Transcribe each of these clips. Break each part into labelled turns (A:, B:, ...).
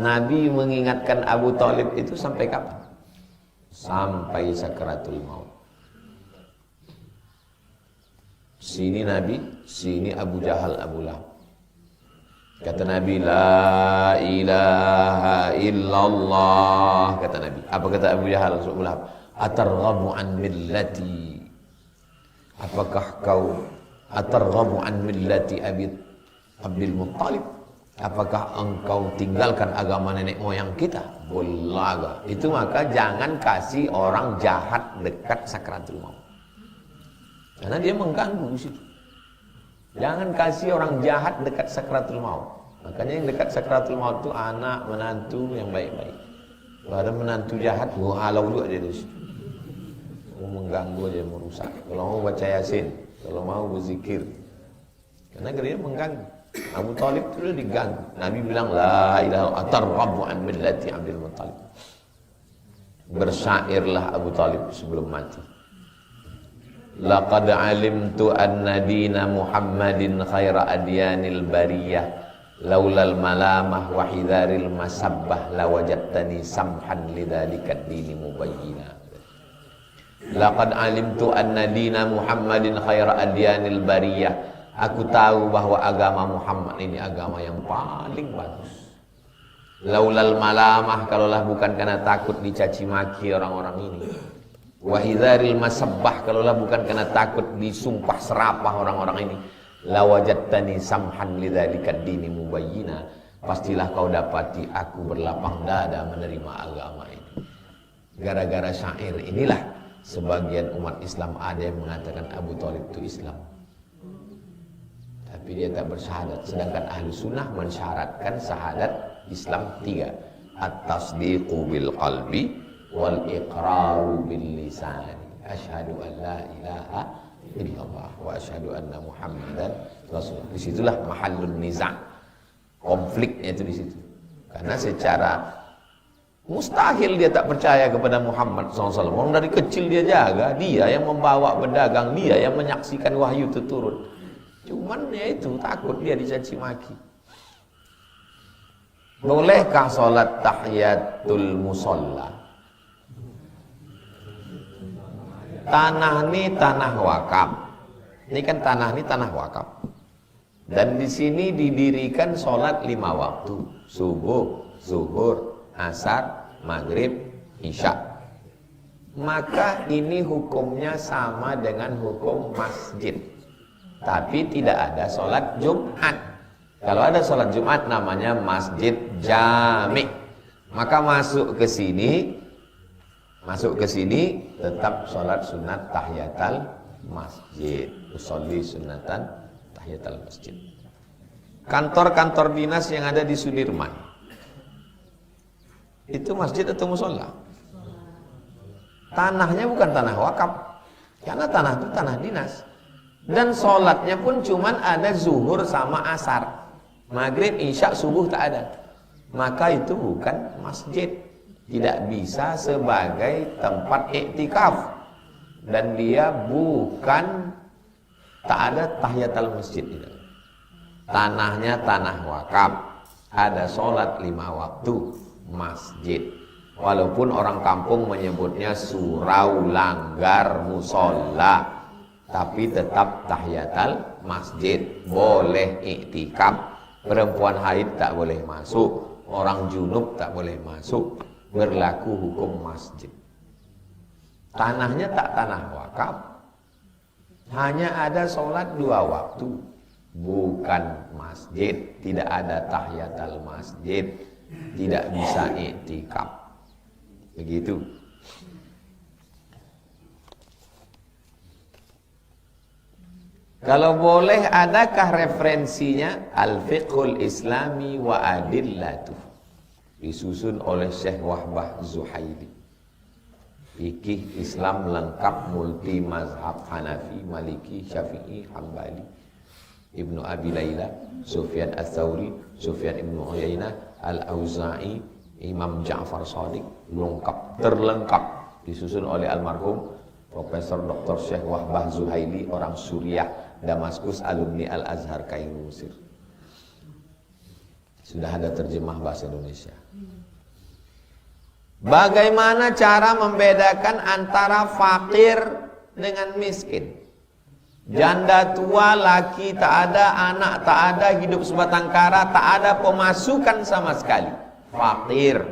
A: Nabi mengingatkan Abu Thalib itu sampai kapan? Sampai sakaratul maut. Sini Nabi, sini Abu Jahal, Abu Lahab. Kata Nabi, la ilaha illallah. Kata Nabi. Apa kata Abu Jahal, Abu Lahab? Atarghabu an millati. Apakah kau atarghabu an millati Abdul Muttalib? Apakah engkau tinggalkan agama nenek moyang kita? Bolaga. Itu maka jangan kasih orang jahat dekat sakratul maut. Karena dia mengganggu di situ. Jangan kasih orang jahat dekat sakratul maut. Makanya yang dekat sakratul maut itu anak, menantu yang baik-baik. Kalau ada menantu jahat, halau juga dia di situ. Mau mengganggu aja, merusak. Kalau mau baca Yasin, kalau mau berzikir. Karena dia mengganggu. Abu Thalib itu sudah diganggu. Nabi bilang, la ilaha atarghabu an millati Abdul Muttalib. Bersyairlah Abu Thalib sebelum mati. Laqad alimtu anna dina Muhammadin khaira adyanil bariyah laulal malamah wa hidharil masabbah lawajadtani samhan lidzalika ad-dini mubayyina. Laqad alimtu anna dina Muhammadin khaira adyanil bariyah. Aku tahu bahwa agama Muhammad ini agama yang paling bagus. Laulal malamah, kalaulah bukan karena takut dicaci maki orang-orang ini. Wahidharil masabbah, kalaulah bukan karena takut disumpah serapah orang-orang ini. Lawajadtani samhan lidzalika ad-dini mubayyina. Pastilah kau dapati aku berlapang dada menerima agama ini. Gara-gara syair inilah sebagian umat Islam ada yang mengatakan Abu Thalib itu Islam. Tapi dia tak bersyahadat. Sedangkan ahli sunnah mensyaratkan syahadat Islam 3. At-tasdiqu bil qalbi wal iqraru bil lisan. Asyhadu an la ilaha illallah wa asyhadu anna Muhammadan Rasulullah. Disitulah mahallun niza'. Konfliknya itu di situ. Karena secara mustahil dia tak percaya kepada Muhammad SAW. Orang dari kecil dia jaga, dia yang membawa berdagang, dia yang menyaksikan wahyu itu turun. Cuman ya itu takut dia dicaci maki. Bolehkah sholat tahiyatul musalla? Tanah ini tanah wakaf. Ini kan tanah ini tanah wakaf. Dan di sini didirikan sholat 5 waktu: subuh, zuhur, asar, maghrib, isya. Maka ini hukumnya sama dengan hukum masjid. Tapi tidak ada sholat Jumat. Kalau ada sholat Jumat namanya masjid jami. Maka masuk ke sini tetap sholat sunat tahiyatul masjid. Usolli sunatan tahiyatul masjid. Kantor-kantor dinas yang ada di Sudirman, itu masjid atau musola? Tanahnya bukan tanah wakaf, karena tanah itu tanah dinas. Dan sholatnya pun cuman ada zuhur sama asar, maghrib, isya, subuh tak ada. Maka itu bukan masjid, tidak bisa sebagai tempat iktikaf. Dan dia bukan, tak ada tahiyatul masjid. Tanahnya tanah wakaf, ada sholat 5 waktu, masjid. Walaupun orang kampung menyebutnya surau, langgar, musola, tapi tetap tahiyatul masjid. Boleh iktikaf. Perempuan haid tak boleh masuk, orang junub tak boleh masuk. Berlaku hukum masjid. Tanahnya tak tanah wakaf, hanya ada sholat 2 waktu, bukan masjid. Tidak ada tahiyatul masjid, tidak bisa iktikaf. Begitu. Kalau boleh, adakah referensinya? Al-Fiqhul Islami wa Adillatuh, disusun oleh Syekh Wahbah Zuhaili. Fikih Islam lengkap multi mazhab Hanafi, Maliki, Syafi'i, Hambali, Ibnu Abi Layla, Sufyan Ats-Tsauri, Sufyan Ibnu Uyainah, Al-Auza'i, Imam Ja'far Shadiq. Lengkap, terlengkap, disusun oleh almarhum Profesor Dr. Syekh Wahbah Zuhaili, orang Suriah, Damaskus, alumni Al-Azhar, Kairo, Mesir. Sudah ada terjemah bahasa Indonesia. Bagaimana cara membedakan antara fakir dengan miskin? Janda tua, laki tak ada, anak tak ada, hidup sebatang kara, tak ada pemasukan sama sekali. Fakir.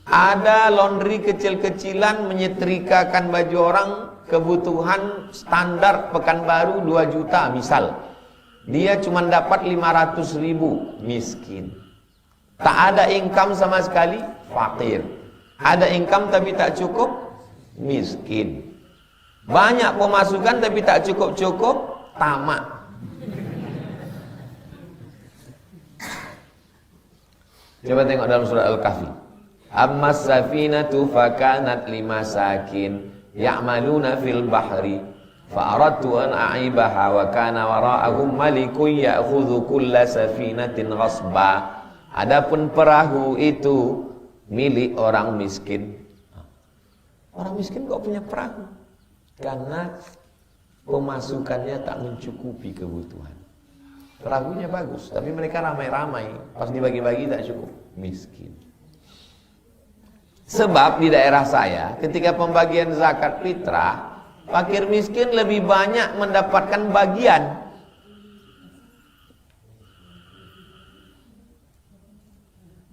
A: Ada laundry kecil-kecilan menyetrikakan baju orang, kebutuhan standar Pekanbaru 2 juta misal. Dia cuma dapat 500.000, miskin. Tak ada income sama sekali, fakir. Ada income tapi tak cukup, miskin. Banyak pemasukan tapi tak cukup-cukup, tamak. Coba tengok dalam surat Al-Kahfi. Ammas safinatu fakanat limasakin ya'maluna fil bahri fa'aradtu an a'ibaha wa kana wara'ahum malikun ya'khudhu kulla safinatin ghasba. Adapun perahu itu milik orang miskin. Orang miskin kok punya perahu? Karena pemasukannya tak mencukupi kebutuhan. Perahunya bagus, tapi mereka ramai-ramai, pas dibagi-bagi tak cukup, miskin. Sebab di daerah saya, ketika pembagian zakat fitrah, fakir miskin lebih banyak mendapatkan bagian.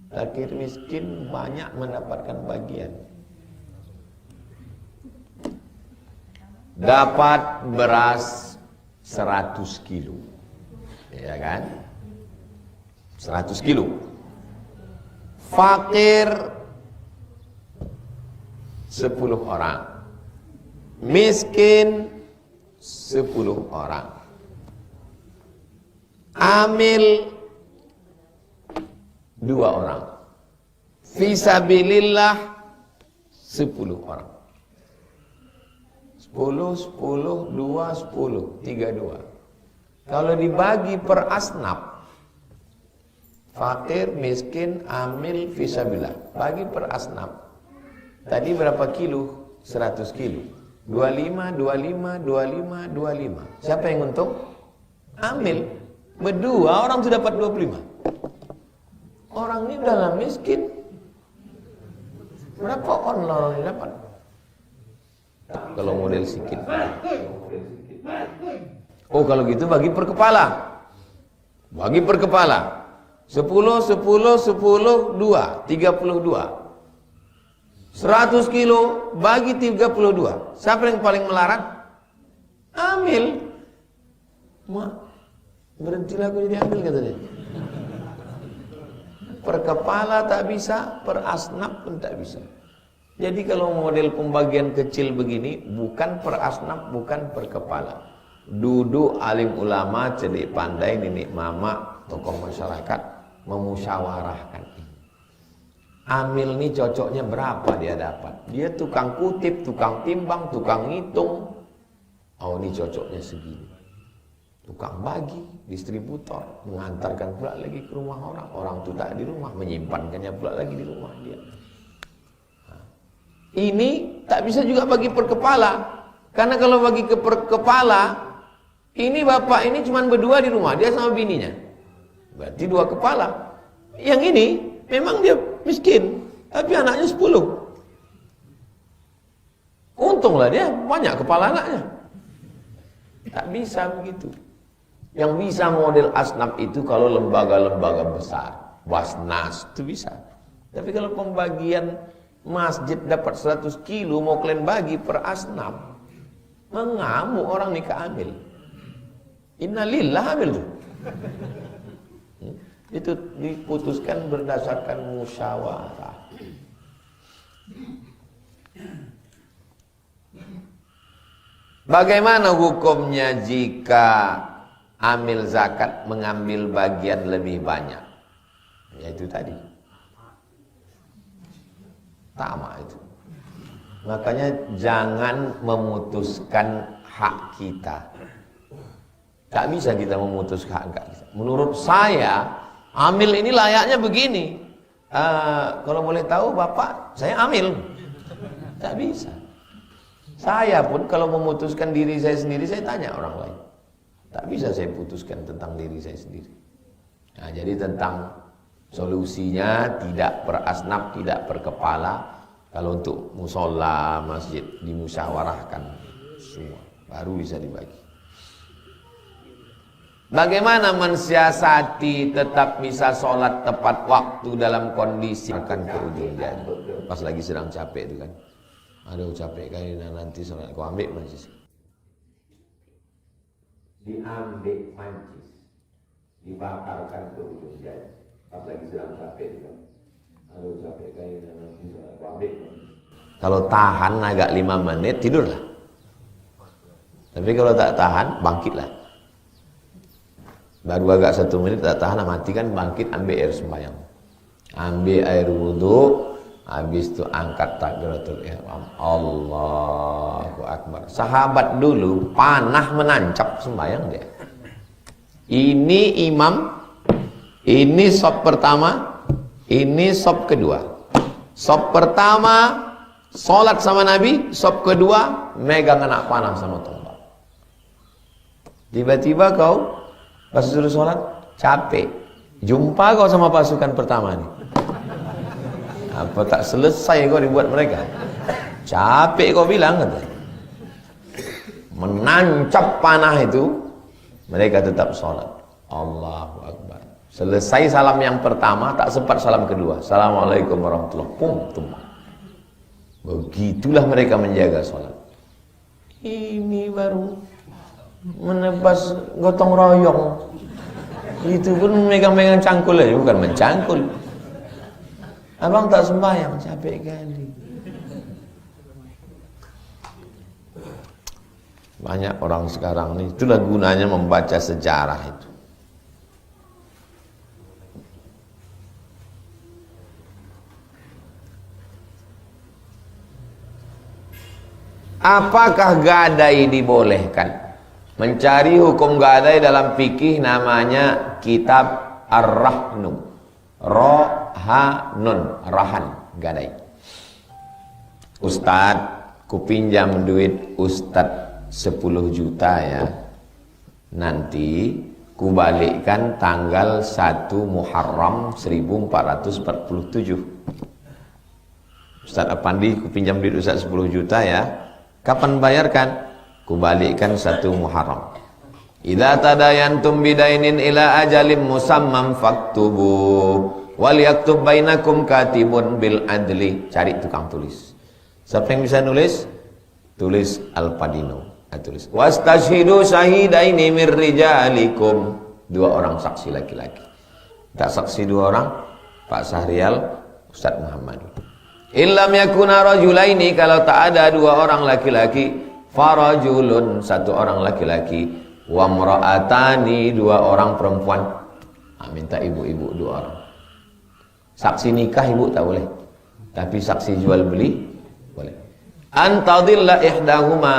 A: Fakir miskin banyak mendapatkan bagian. Dapat beras 100 kilo, ya kan? 100 kilo. Fakir 10 orang, miskin 10 orang, amil 2 orang, fisabilillah 10 orang. 10, 10, 2, 10, 32. Kalau dibagi per asnaf, fakir, miskin, amil, fisabilillah, bagi per asnaf. Tadi berapa kilo? 100 kilo. 25, 25, 25, 25. Siapa yang untung? Amil. Berdua orang sudah dapat 25. Orang ini dalam miskin. Berapa orang ini dapat? Kalau model sikit. Oh, kalau gitu bagi per kepala. Bagi per kepala. 10, 10, 10, 2, 32. 100 kilo bagi 32. Siapa yang paling melarat? Amil. Mak, berhentilah aku jadi amil, kata dia. Per kepala tak bisa, per asnaf pun tak bisa. Jadi kalau model pembagian kecil begini, bukan per asnaf, bukan per kepala. Duduk alim ulama, cerdik pandai, nenek mama, tokoh masyarakat memusyawarahkan ini. Amil ini cocoknya berapa dia dapat? Dia tukang kutip, tukang timbang, tukang ngitung. Oh, ini cocoknya segini. Tukang bagi, distributor, mengantarkan pula lagi ke rumah orang. Orang itu tak di rumah, menyimpankannya pula lagi di rumah dia. Ini tak bisa juga bagi per kepala. Karena kalau bagi ke per kepala, ini bapak ini cuma berdua di rumah, dia sama bininya. Berarti 2 kepala. Yang ini memang dia miskin, tapi anaknya 10. Untunglah dia banyak kepala anaknya. Tak bisa begitu. Yang bisa model asnaf itu kalau lembaga-lembaga besar, Basnas itu bisa. Tapi kalau pembagian masjid dapat 100 kilo mau kalian bagi per asnaf, mengamuk orang nikah amil. Innalillah amil itu. Itu diputuskan berdasarkan musyawarah. Bagaimana hukumnya jika amil zakat mengambil bagian lebih banyak? Yaitu tadi tamak itu. Makanya jangan memutuskan hak kita. Tak bisa kita memutuskan hak kita. Menurut saya, amil ini layaknya begini. Kalau boleh tahu Bapak, saya amil. Tak bisa. Saya pun kalau memutuskan diri saya sendiri, saya tanya orang lain. Tak bisa saya putuskan tentang diri saya sendiri. Nah, jadi tentang solusinya tidak per asnaf, tidak per kepala. Kalau untuk musola, masjid dimusyawarahkan semua, baru bisa dibagi. Bagaimana mensiasati tetap bisa sholat tepat waktu dalam kondisi akan ke ujung jalan. Pas lagi sedang capek itu kan, aduh capek kali nanti sholat, kau ambil mancis, diambil mancis, dibakarkan ke ujung jalan. Pas lagi sedang capek itu kan, aduh capek kali nanti sholat, kau ambil mancis. Kalau tahan agak 5 menit tidurlah. Tapi kalau tak tahan bangkitlah. Baru agak 1 menit tak tahan, mati kan, bangkit, ambil air sembahyang, ambil air wudhu, habis itu angkat takbiratul ihram, Allahu Akbar. Sahabat dulu panah menancap sembahyang dia. Ini imam, ini sop pertama, ini sop kedua. Sop pertama sholat sama Nabi, sop kedua megang anak panah sama tombak. Tiba-tiba kau pas suruh sholat, capek. Jumpa kau sama pasukan pertama nih. Apa tak selesai kau dibuat mereka? Capek kau bilang, kata. Menancap panah itu, mereka tetap sholat. Allahu Akbar. Selesai salam yang pertama, tak sempat salam kedua. Assalamualaikum warahmatullahi wabarakatuh. Tumbang. Begitulah mereka menjaga sholat. Ini baru menebas gotong royong, itu pun megang-megang cangkul aja, bukan mencangkul. Abang tak sembahyang, capek kali. Banyak orang sekarang nih, itulah gunanya membaca sejarah itu. Apakah gadai dibolehkan? Mencari hukum gadai dalam fikih namanya kitab Ar-Rahnu. Rohanun, rahan, gadai. Ustadz, ku pinjam duit Ustadz 10 juta ya. Nanti ku balikkan tanggal 1 Muharram 1447. Ustadz Apandi, ku pinjam duit Ustadz 10 juta ya. Kapan bayarkan? Kubalikkan 1 Muharram. Idza tadayantum bidainin ila ajalin musammam faktubu wal yaktub bainakum katibun bil adli. Cari tukang tulis. Siapa yang bisa nulis? Tulis Al-Padino. Tulis. Wastashhidu syahidaini mir rijalikum. 2 orang saksi laki-laki. Tak saksi 2 orang, Pak Sahrial, Ustaz Muhammad. Illam yakuna rajulaini, kalau tak ada 2 orang laki-laki, farajulun, 1 orang laki-laki, wa mra'atani, 2 orang perempuan. Minta ibu-ibu 2 orang. Saksi nikah ibu tak boleh, tapi saksi jual beli boleh. Antadilla ihdahuma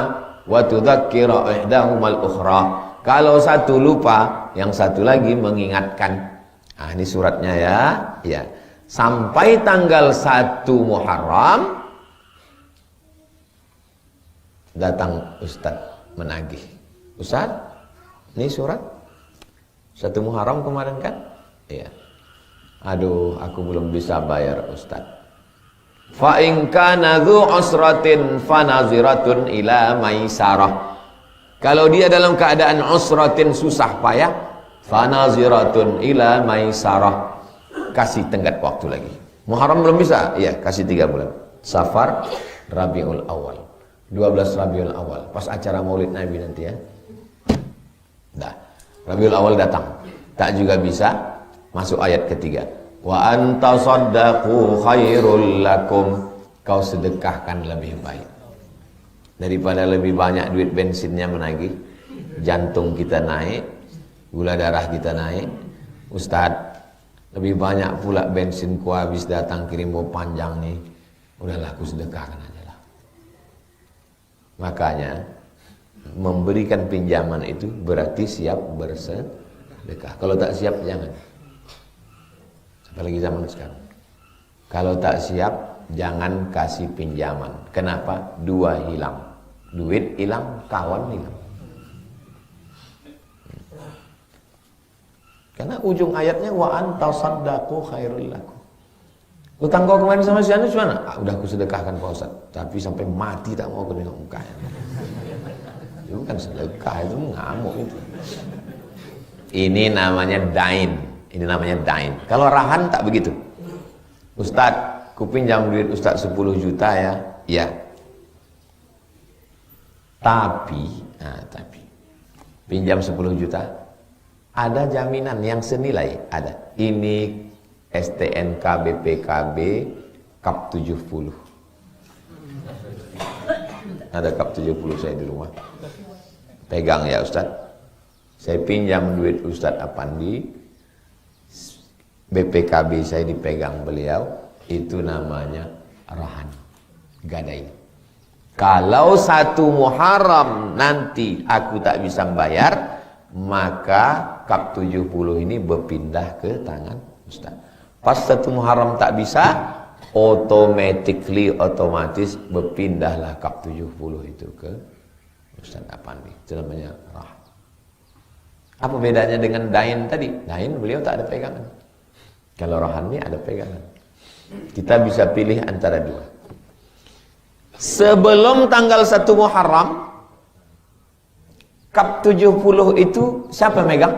A: wa tudzakkira ihdahumal ukhra. Kalau satu lupa, yang satu lagi mengingatkan. Ini suratnya ya. Ya. Sampai tanggal 1 Muharram datang Ustadz menagih. Ustadz, ini surat 1 Muharram kemarin kan? Iya. Aduh, aku belum bisa bayar Ustadz. Fa in kana dzu usratin fanaziratun ila maisarah. Kalau dia dalam keadaan usratin, susah payah, fanaziratun ila maisarah. Kasih tenggat waktu lagi. Muharram belum bisa? Iya, kasih 3 bulan. Safar, Rabiul Awal. 12 Rabiul Awal, pas acara Maulid Nabi nanti ya. Dah, Rabiul Awal datang. Tak juga bisa, masuk ayat ketiga. Wa anta saddaqu khairul lakum. Kau sedekahkan lebih baik. Daripada lebih banyak duit bensinnya menagih, jantung kita naik, gula darah kita naik. Ustadz, lebih banyak pula bensin ku habis datang kirim bawa panjang nih. Udahlah, aku sedekahkan aja lah. Makanya memberikan pinjaman itu berarti siap bersedekah. Kalau tak siap jangan. Apalagi zaman sekarang. Kalau tak siap jangan kasih pinjaman. Kenapa? 2 hilang. Duit hilang, kawan hilang. Karena ujung ayatnya wa antasaddaqu khairul lakum. Utang kau kemarin sama si Anu gimana? Udah aku sedekahkan Pak Ustaz, tapi sampai mati tak mau aku tengok mukanya. Itu kan sedekah, itu ngamuk itu. Ini namanya dain. Ini namanya dain. Kalau rahan tak begitu. Ustaz, ku pinjam duit Ustaz 10 juta ya. Ya. Tapi pinjam 10 juta. Ada jaminan yang senilai, ada. Ini STNK BPKB Kap 70. Ada Kap 70 saya di rumah. Pegang ya Ustaz. Saya pinjam duit Ustaz Apandi. BPKB saya dipegang beliau. Itu namanya rahan. Gadai. Kalau 1 Muharram nanti aku tak bisa bayar, maka Kap 70 ini berpindah ke tangan Ustaz. Pas 1 Muharram tak bisa, otomatis berpindahlah Kap 70 itu ke Ustaz Apandi. Itu namanya rah. Apa bedanya dengan dain tadi? Dain beliau tak ada pegangan. Kalau rahan ini ada pegangan. Kita bisa pilih antara dua. Sebelum tanggal 1 Muharram, Kap 70 itu siapa megang?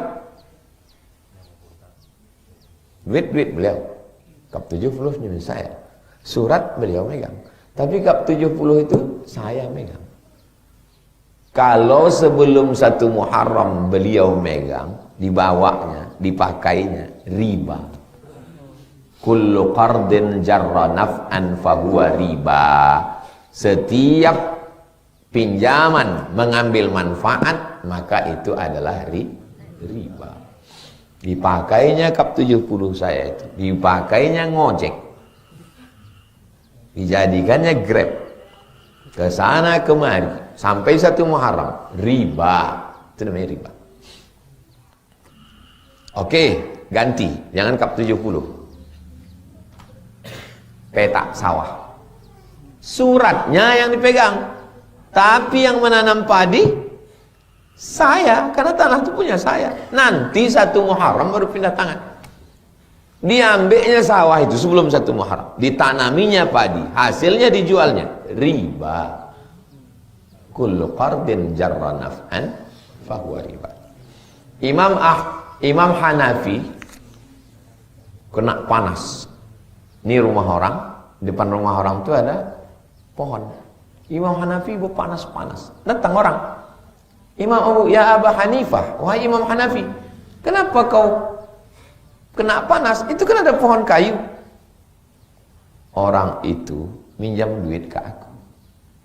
A: Duit beliau. Kap 70 nya saya. Surat beliau megang. Tapi Kap 70 itu saya megang. Kalau sebelum 1 Muharram beliau megang, dibawanya, dipakainya riba. Kullu qardin jarra naf'an fahuwa riba. Setiap pinjaman mengambil manfaat, maka itu adalah riba. Dipakainya Kap 70 saya itu, dipakainya ngojek, dijadikannya Grab, ke sana kemari sampai 1 Muharram, riba. Itu namanya riba. Oke, ganti, jangan Kap 70. Peta sawah. Suratnya yang dipegang, tapi yang menanam padi saya, karena tanah itu punya saya. Nanti 1 Muharram baru pindah tangan. Diambilnya sawah itu sebelum 1 Muharram, ditanaminya padi, hasilnya dijualnya, riba. Kullu qardin jarra naf'an fahuwa riba. Imam Hanafi kena panas. Ini rumah orang, depan rumah orang itu ada pohon. Imam Hanafi panas-panas. Datang orang. Imam Abu, ya Aba Hanifah, wahai Imam Hanafi, kenapa kau kena panas? Itu kan ada pohon kayu. Orang itu minjam duit ke aku.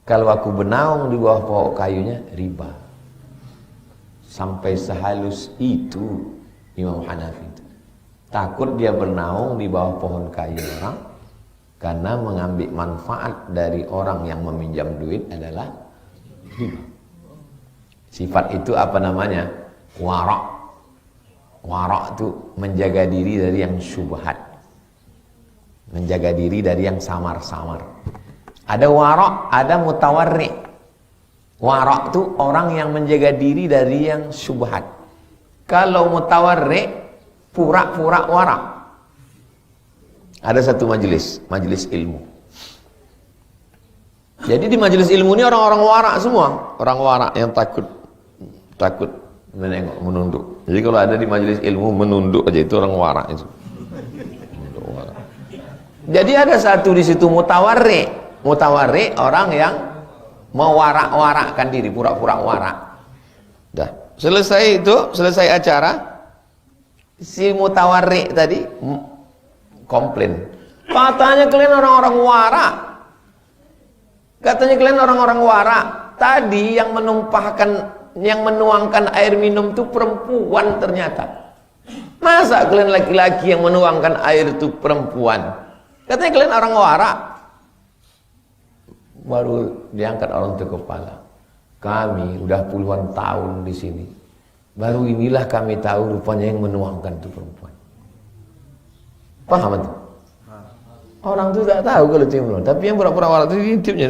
A: Kalau aku benaung di bawah pohon kayunya, riba. Sampai sehalus itu Imam Hanafi itu. Takut dia bernaung di bawah pohon kayu orang, karena mengambil manfaat dari orang yang meminjam duit adalah riba. Sifat itu apa namanya? Warak. Warak itu menjaga diri dari yang syubhat, menjaga diri dari yang samar-samar. Ada warak, ada mutawarri. Warak itu orang yang menjaga diri dari yang syubhat. Kalau mutawarri, pura-pura warak. Ada satu majelis ilmu. Jadi di majelis ilmu ini orang-orang warak semua, orang warak yang takut menengok, menunduk. Jadi kalau ada di majelis ilmu menunduk aja, itu orang warak itu. Jadi ada satu di situ mutawarri. Mutawarri orang yang mewarak-warakkan diri, pura-pura warak. Dah, selesai acara, si mutawarri tadi komplain. Katanya kalian orang-orang warak. Katanya kalian orang-orang warak. Tadi yang menuangkan air minum itu perempuan ternyata. Masa kalian laki-laki yang menuangkan air itu perempuan? Katanya kalian orang warak. Baru diangkat orang itu kepala. Kami udah puluhan tahun di sini. Baru inilah kami tahu rupanya yang menuangkan itu perempuan. Paham itu? Orang itu tak tahu kalau itu yang tapi yang pura-pura warak itu intipnya.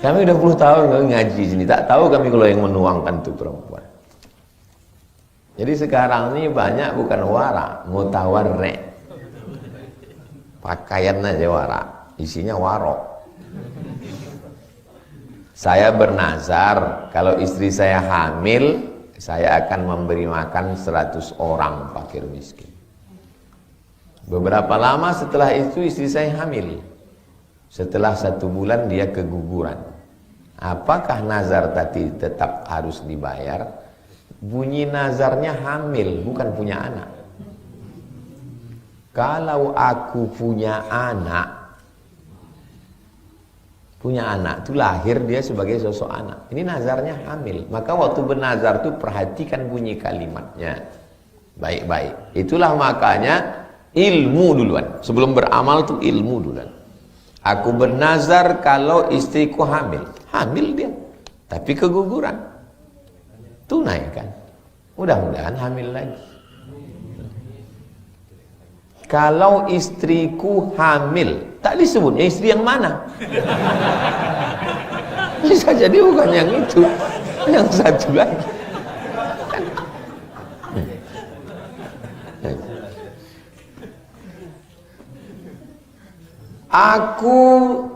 A: Kami udah 10 tahun ngaji sini, tak tahu kami kalau yang menuangkan itu perempuan. Jadi sekarang ini banyak bukan wara, mutawarre. Pakaian aja wara, isinya warok. Saya bernazar kalau istri saya hamil, saya akan memberi makan 100 orang fakir miskin. Beberapa lama setelah itu istri saya hamil. Setelah 1 bulan dia keguguran. Apakah nazar tadi tetap harus dibayar? Bunyi nazarnya hamil, bukan punya anak. Kalau aku punya anak itu lahir dia sebagai sosok anak. Ini nazarnya hamil. Maka waktu bernazar itu perhatikan bunyi kalimatnya baik-baik. Itulah makanya ilmu duluan. Sebelum beramal itu ilmu duluan. Aku bernazar kalau istriku hamil. Hamil dia, tapi keguguran. Tunaikan. Mudah-mudahan hamil lagi. Kalau istriku hamil, tak disebutnya istri yang mana. Bisa jadi bukan yang itu, yang satu lagi. Aku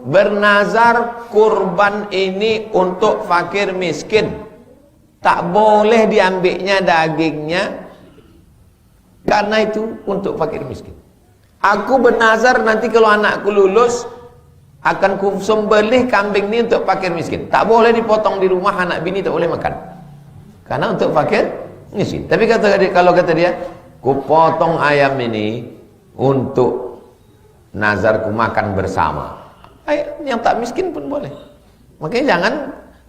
A: bernazar kurban ini untuk fakir miskin. Tak boleh diambilnya dagingnya, karena itu untuk fakir miskin. Aku bernazar nanti kalau anakku lulus akan ku sembelih kambing ini untuk fakir miskin. Tak boleh dipotong di rumah, anak bini tak boleh makan, karena untuk fakir miskin. Tapi kalau kata dia, ku potong ayam ini untuk nazarku makan bersama. Yang tak miskin pun boleh. Makanya jangan,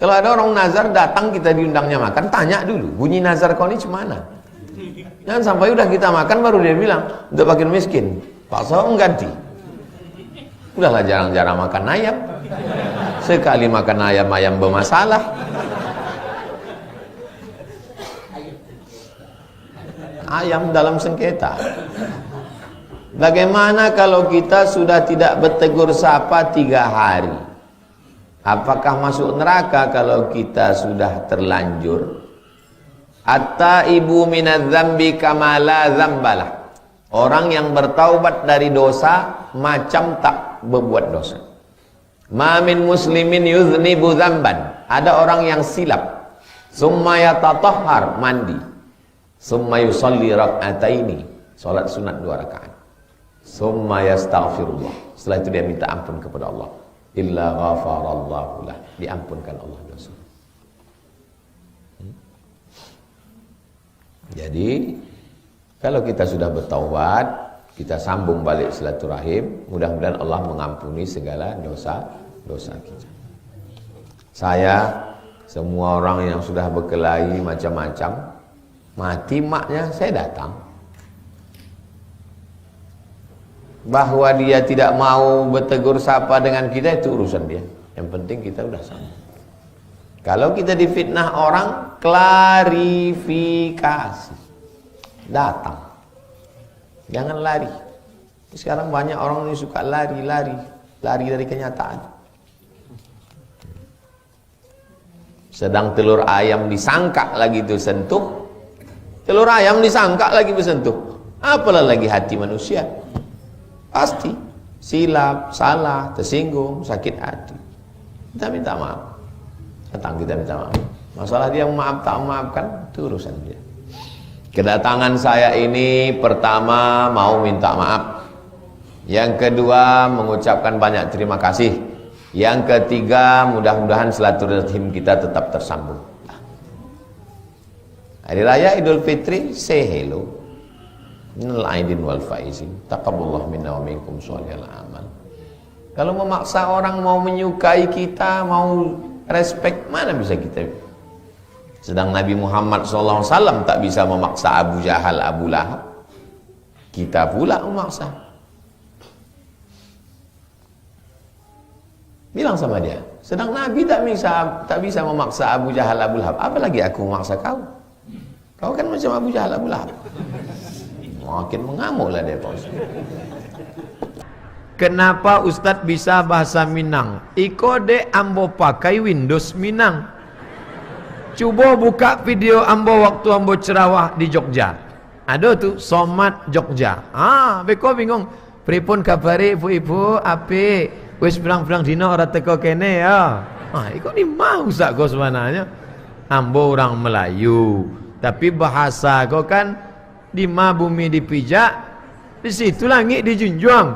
A: kalau ada orang nazar datang kita diundangnya makan, tanya dulu, bunyi nazar kau ini cemana? Jangan sampai udah kita makan baru dia bilang, untuk fakir miskin. Pak Sohong ganti. Udahlah jarang-jarang makan ayam. Sekali makan ayam bermasalah. Ayam dalam sengketa. Bagaimana kalau kita sudah tidak bertegur sapa 3 hari? Apakah masuk neraka kalau kita sudah terlanjur? At-taibu minadz-dzambi kama la dzambalah. Orang yang bertaubat dari dosa macam tak berbuat dosa. Ma min muslimin yuznibu dzamban. Ada orang yang silap, summa yatatahhar, mandi, summa yusalli rak'ataini, salat sunat 2 rakaat, summa yastaghfirullah, setelah itu dia minta ampun kepada Allah, illa ghafarallahu lah, diampunkan Allah dosa. Jadi kalau kita sudah bertaubat, kita sambung balik silaturahim, mudah-mudahan Allah mengampuni segala dosa-dosa kita. Saya, semua orang yang sudah berkelahi macam-macam, mati maknya saya datang. Bahwa dia tidak mau bertegur sapa dengan kita, itu urusan dia. Yang penting kita udah sama. Kalau kita difitnah orang, klarifikasi. Datang. Jangan lari. Sekarang banyak orang yang suka lari dari kenyataan. Sedang telur ayam disangka lagi itu sentuh. Telur ayam disangka lagi bersentuh. Apalah lagi hati manusia. Pasti silap, salah, tersinggung, sakit hati. Kita minta maaf. Datang kita minta maaf. Masalah dia maaf tak memaafkan, itu urusan dia. Kedatangan saya ini pertama mau minta maaf. Yang kedua mengucapkan banyak terima kasih. Yang ketiga mudah-mudahan silaturahim kita tetap tersambung. Hari Raya Idul Fitri, say hello. Minal aidin wal faizin. Taqabbalallahu minna wa minkum sholihal amal. Kalau memaksa orang mau menyukai kita, mau respect, mana bisa kita? Sedang Nabi Muhammad SAW tak bisa memaksa Abu Jahal, Abu Lahab. Kita pula memaksa. Bilang sama dia, sedang Nabi tak bisa memaksa Abu Jahal, Abu Lahab. Apalagi aku memaksa kau? Kau kan macam Abu Jahal, Abu Lahab. Makin mengamuklah dia, Pak Ustaz. Kenapa Ustadz bisa bahasa Minang? Iko de ambo pakai Windows Minang.
B: Cuba buka video ambo waktu ambo cerawah di Jogja. Ada tuh somat Jogja. Beko bingung. Pripun kabare ibu-ibu? Apik. Wis pirang-pirang dina ora teko kene ya. Iku ni mau sak go sebenarnya. Ambo orang Melayu, tapi bahasa kau kan di ma bumi dipijak, di situ langit dijunjung.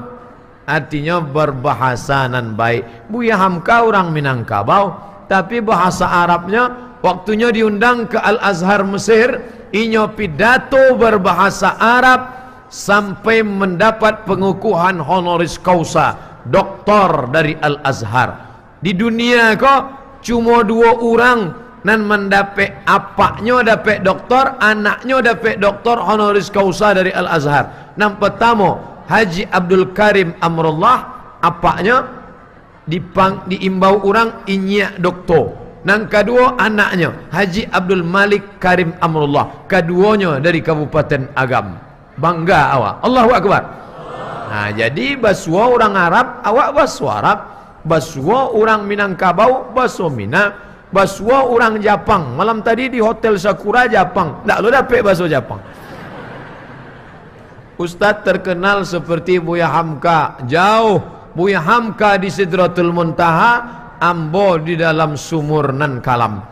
B: Artinya berbahasa nan baik. Buya Hamka orang Minangkabau, tapi bahasa Arabnya waktunya diundang ke Al-Azhar Mesir, inyo pidato berbahasa Arab sampai mendapat pengukuhan honoris causa doktor dari Al-Azhar. Di dunia kok cuma 2 orang nan mendapat apaknya dapat doktor, anaknya dapat doktor honoris causa dari Al-Azhar. Yang pertama Haji Abdul Karim Amrullah, apaknya diimbau orang inyak doktor. Yang kedua anaknya Haji Abdul Malik Karim Amrullah, keduanya dari Kabupaten Agam. Bangga awak. Allahu Akbar. Jadi baswa orang Arab awak baswa Arab, baswa orang Minangkabau baswa Minang, baswa orang Jepang. Malam tadi di Hotel Sakura Jepang, tak lo dapet baswa Jepang. Ustaz terkenal seperti Buya Hamka, jauh. Buya Hamka di Sidratul Muntaha, ambo di dalam sumur nan kalam.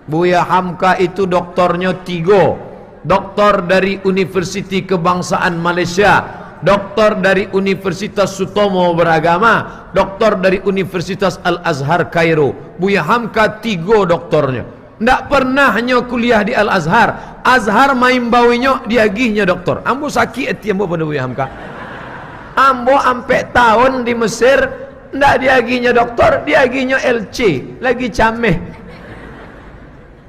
B: Buya Hamka itu doktornya 3. Doktor dari Universiti Kebangsaan Malaysia, doktor dari Universitas Sutomo Beragama, doktor dari Universitas Al-Azhar Kairo. Buya Hamka 3 doktornya. Ndak pernah hanya kuliah di Al-Azhar. Azhar main bawinya diagihnya doktor. Ambo sakit hati ambo pada Buya Hamka. Ambo ampe tahun di Mesir ndak diagihnya doktor, diagihnya LC, lagi cameh.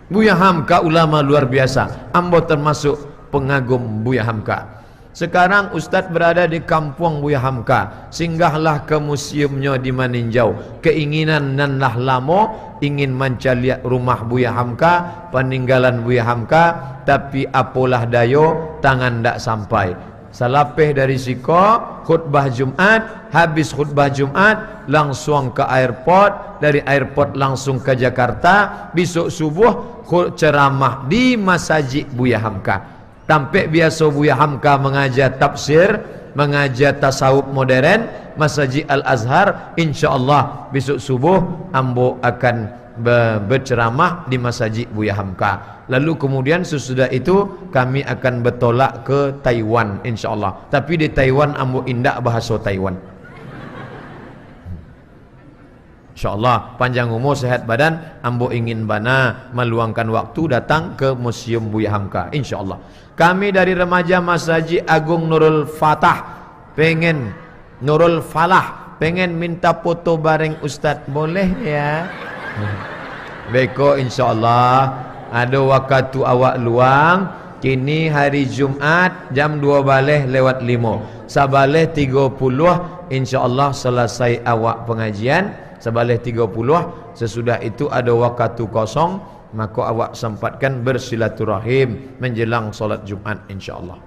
B: Buya Hamka ulama luar biasa. Ambo termasuk pengagum Buya Hamka. Sekarang Ustaz berada di kampung Buya Hamka. Singgahlah ke museumnya di Maninjau. Keinginan nanlah lama ingin mencari rumah Buya Hamka, peninggalan Buya Hamka, tapi apalah dayo tangan ndak sampai. Salapeh dari siko khutbah Jumat, habis khutbah Jumat langsung ke airport, dari airport langsung ke Jakarta, besok subuh ceramah di Masjid Buya Hamka. Tampek biasa Buya Hamka mengajar tafsir, mengajar tasawuf modern, Masjid Al-Azhar. InsyaAllah besok subuh ambo akan berceramah di Masjid Buya Hamka. Lalu kemudian sesudah itu kami akan bertolak ke Taiwan insyaAllah. Tapi di Taiwan ambo indak bahasa Taiwan. InsyaAllah panjang umur sehat badan, ambo ingin bana meluangkan waktu datang ke Museum Buya Hamka insyaAllah. Kami dari remaja Masjid Agung Nurul Fatah pengen Nurul Falah pengen minta foto bareng Ustaz, boleh ya? Beko insyaAllah ada waktu awak luang. Kini hari Jumat jam 2 baleh lewat 5, sabaleh 30 insyaAllah selesai awak pengajian. Sabaleh 30 sesudah itu ada waktu kosong, maka awak sempatkan bersilaturahim menjelang solat Jumat insyaAllah.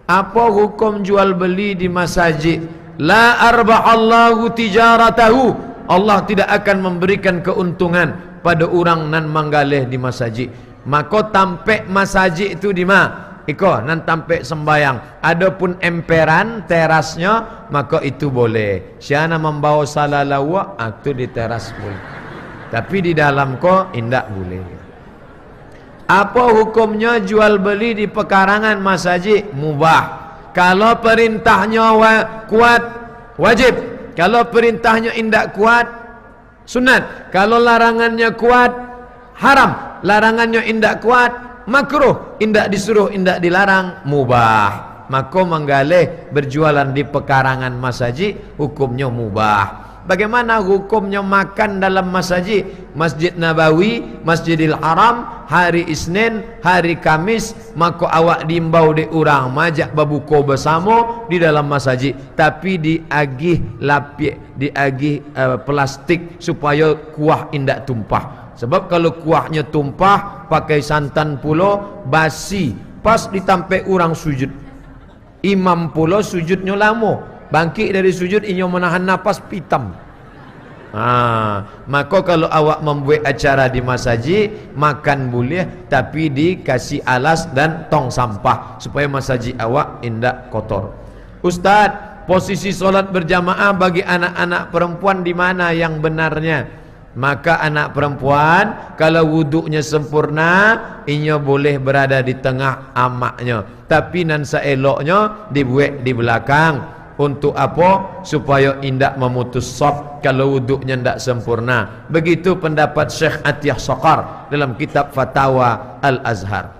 B: Apa hukum jual beli di masjid? La arbahallahu tijaratahu. Allah tidak akan memberikan keuntungan pada orang nan manggaleh di masjid. Maka tampek masjid itu di mana? Iko nan tampek sembayang. Adapun emperan terasnya maka itu boleh. Siana membawa salalawa itu di teras boleh. Tapi di dalam ko indak boleh. Apa hukumnya jual beli di pekarangan masjid? Mubah. Kalau perintahnya kuat wajib. Kalau perintahnya indak kuat sunat. Kalau larangannya kuat haram. Larangannya indak kuat makruh. Indak disuruh, indak dilarang, mubah. Maka menggalih berjualan di pekarangan masjid hukumnya mubah. Bagaimana hukumnya makan dalam masjid? Masjid Nabawi, Masjidil Haram, hari Isnin, hari Kamis, maka awak diimbau di orang majak berbuka bersama di dalam masjid, tapi diagih lapik, diagih plastik supaya kuah indak tumpah. Sebab kalau kuahnya tumpah pakai santan pulo basi, pas ditampek orang sujud. Imam pulo sujudnya lama, bangkit dari sujud inyo menahan napas pitam. Maka kalau awak membuat acara di masjid, makan boleh tapi dikasih alas dan tong sampah supaya masjid awak indak kotor. Ustaz, posisi solat berjamaah bagi anak-anak perempuan di mana yang benarnya? Maka anak perempuan kalau wuduknya sempurna, inya boleh berada di tengah amaknya, tapi nan saeloknya dibuat di belakang. Untuk apa? Supaya indak memutus saf kalau wuduknya ndak sempurna. Begitu pendapat Syekh Atiyah Saqar dalam kitab Fatawa Al-Azhar.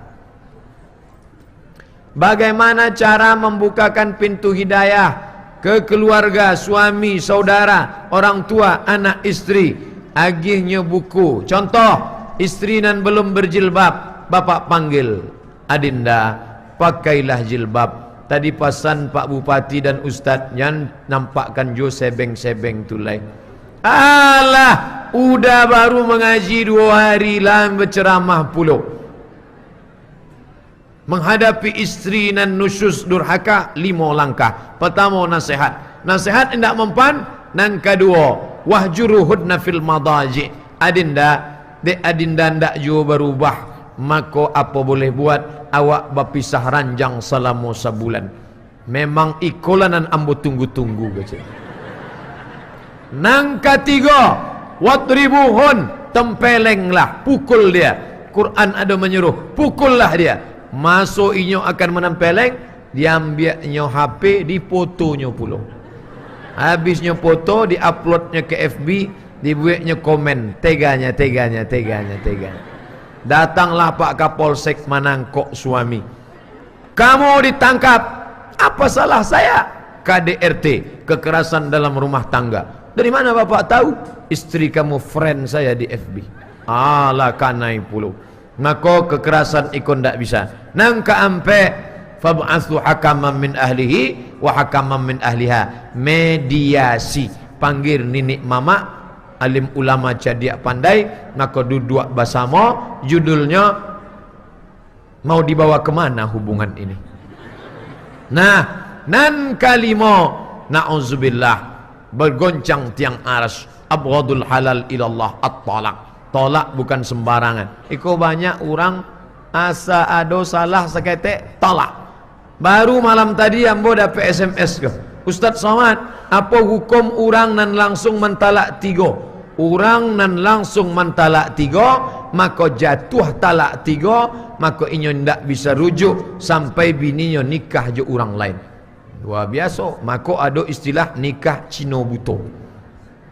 B: Bagaimana cara membukakan pintu hidayah ke keluarga, suami, saudara, orang tua, anak, istri? Agihnya buku. Contoh, istri nan belum berjilbab, bapak panggil, adinda, pakailah jilbab. Tadi pasan Pak Bupati dan Ustadz yang nampakkan jo sebeng-sebeng tulai. Alah, udah baru mengaji 2 hari lah berceramah puluh. Menghadapi istri nan nusyus durhaka 5 langkah. Pertama, nasihat. Nasihat tidak mempan. Nan kedua, wahjuruhudna fil madaji. Adinda, adinda ndak jo berubah. Maka apa boleh buat? Awak berpisah ranjang selama sebulan. Memang ikolanan ambo tunggu-tunggu gaje. Nang ketiga, wadribuhun, tempelenglah, pukul dia. Quran ada menyuruh, pukullah dia. Masuk inyo akan menempeleng, diambilnya HP, difotonya pula. Habisnya foto, diuploadnya ke FB, dibuatnya komen, teganya. Datanglah Pak Kapolsek Manangkok suami. Kamu ditangkap. Apa salah saya? KDRT, kekerasan dalam rumah tangga. Dari mana Bapak tahu? Istri kamu friend saya di FB. Alah kanai puluh. Maka kekerasan ikon tak bisa. Nang keampe, fab'athu hakaman min ahlihi wa hakaman min ahliha. Mediasi. Panggil nenek mama, alim ulama cadiak pandai, maka duduk bersama. Judulnya, mau dibawa kemana hubungan ini? Nah, nan kalimo, na'udzubillah, bergoncang tiang aras, abghadul halal ilallah at-talak. Tolak bukan sembarangan. Iko banyak orang asa ado salah seketek tolak. Baru malam tadi ambo dapat SMS ke, Ustaz Somad, apa hukum orang nan langsung mentalak 3? Orang nan langsung mentalak 3, maka jatuh talak 3, maka inyo ndak bisa rujuk sampai bininya nikah je orang lain. Luar biasa. Maka ada istilah nikah Cino buto.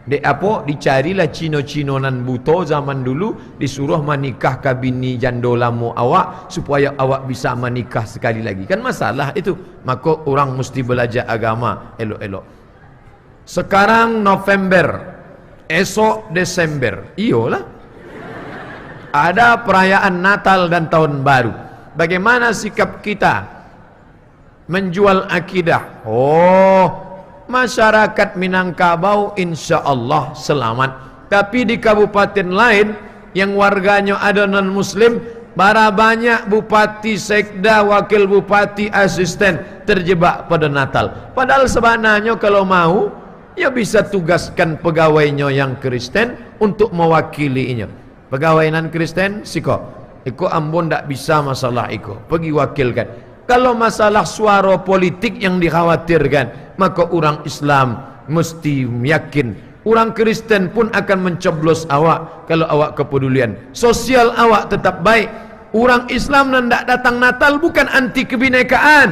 B: Dek apa? Dicarilah Cino-Cino nan buto zaman dulu, disuruh menikah ke bini jando lama awak supaya awak bisa menikah sekali lagi. Kan masalah itu. Maka orang mesti belajar agama elok-elok. Sekarang November, esok Desember, iyalah, ada perayaan Natal dan Tahun Baru. Bagaimana sikap kita menjual akidah? Oh, masyarakat Minangkabau insya Allah selamat. Tapi di kabupaten lain yang warganya ada non muslim, bara banyak bupati, sekda, wakil bupati, asisten terjebak pada Natal. Padahal sebenarnya kalau mau, ya bisa tugaskan pegawainya yang Kristen untuk mewakilinya. Pegawai non Kristen, siko, iko ambon tak bisa masalah iko, pergi wakilkan. Kalau masalah suara politik yang dikhawatirkan, maka orang Islam mesti yakin orang Kristen pun akan mencoblos awak kalau awak kepedulian. Sosial awak tetap baik. Orang Islam yang tak datang Natal bukan anti kebinekaan,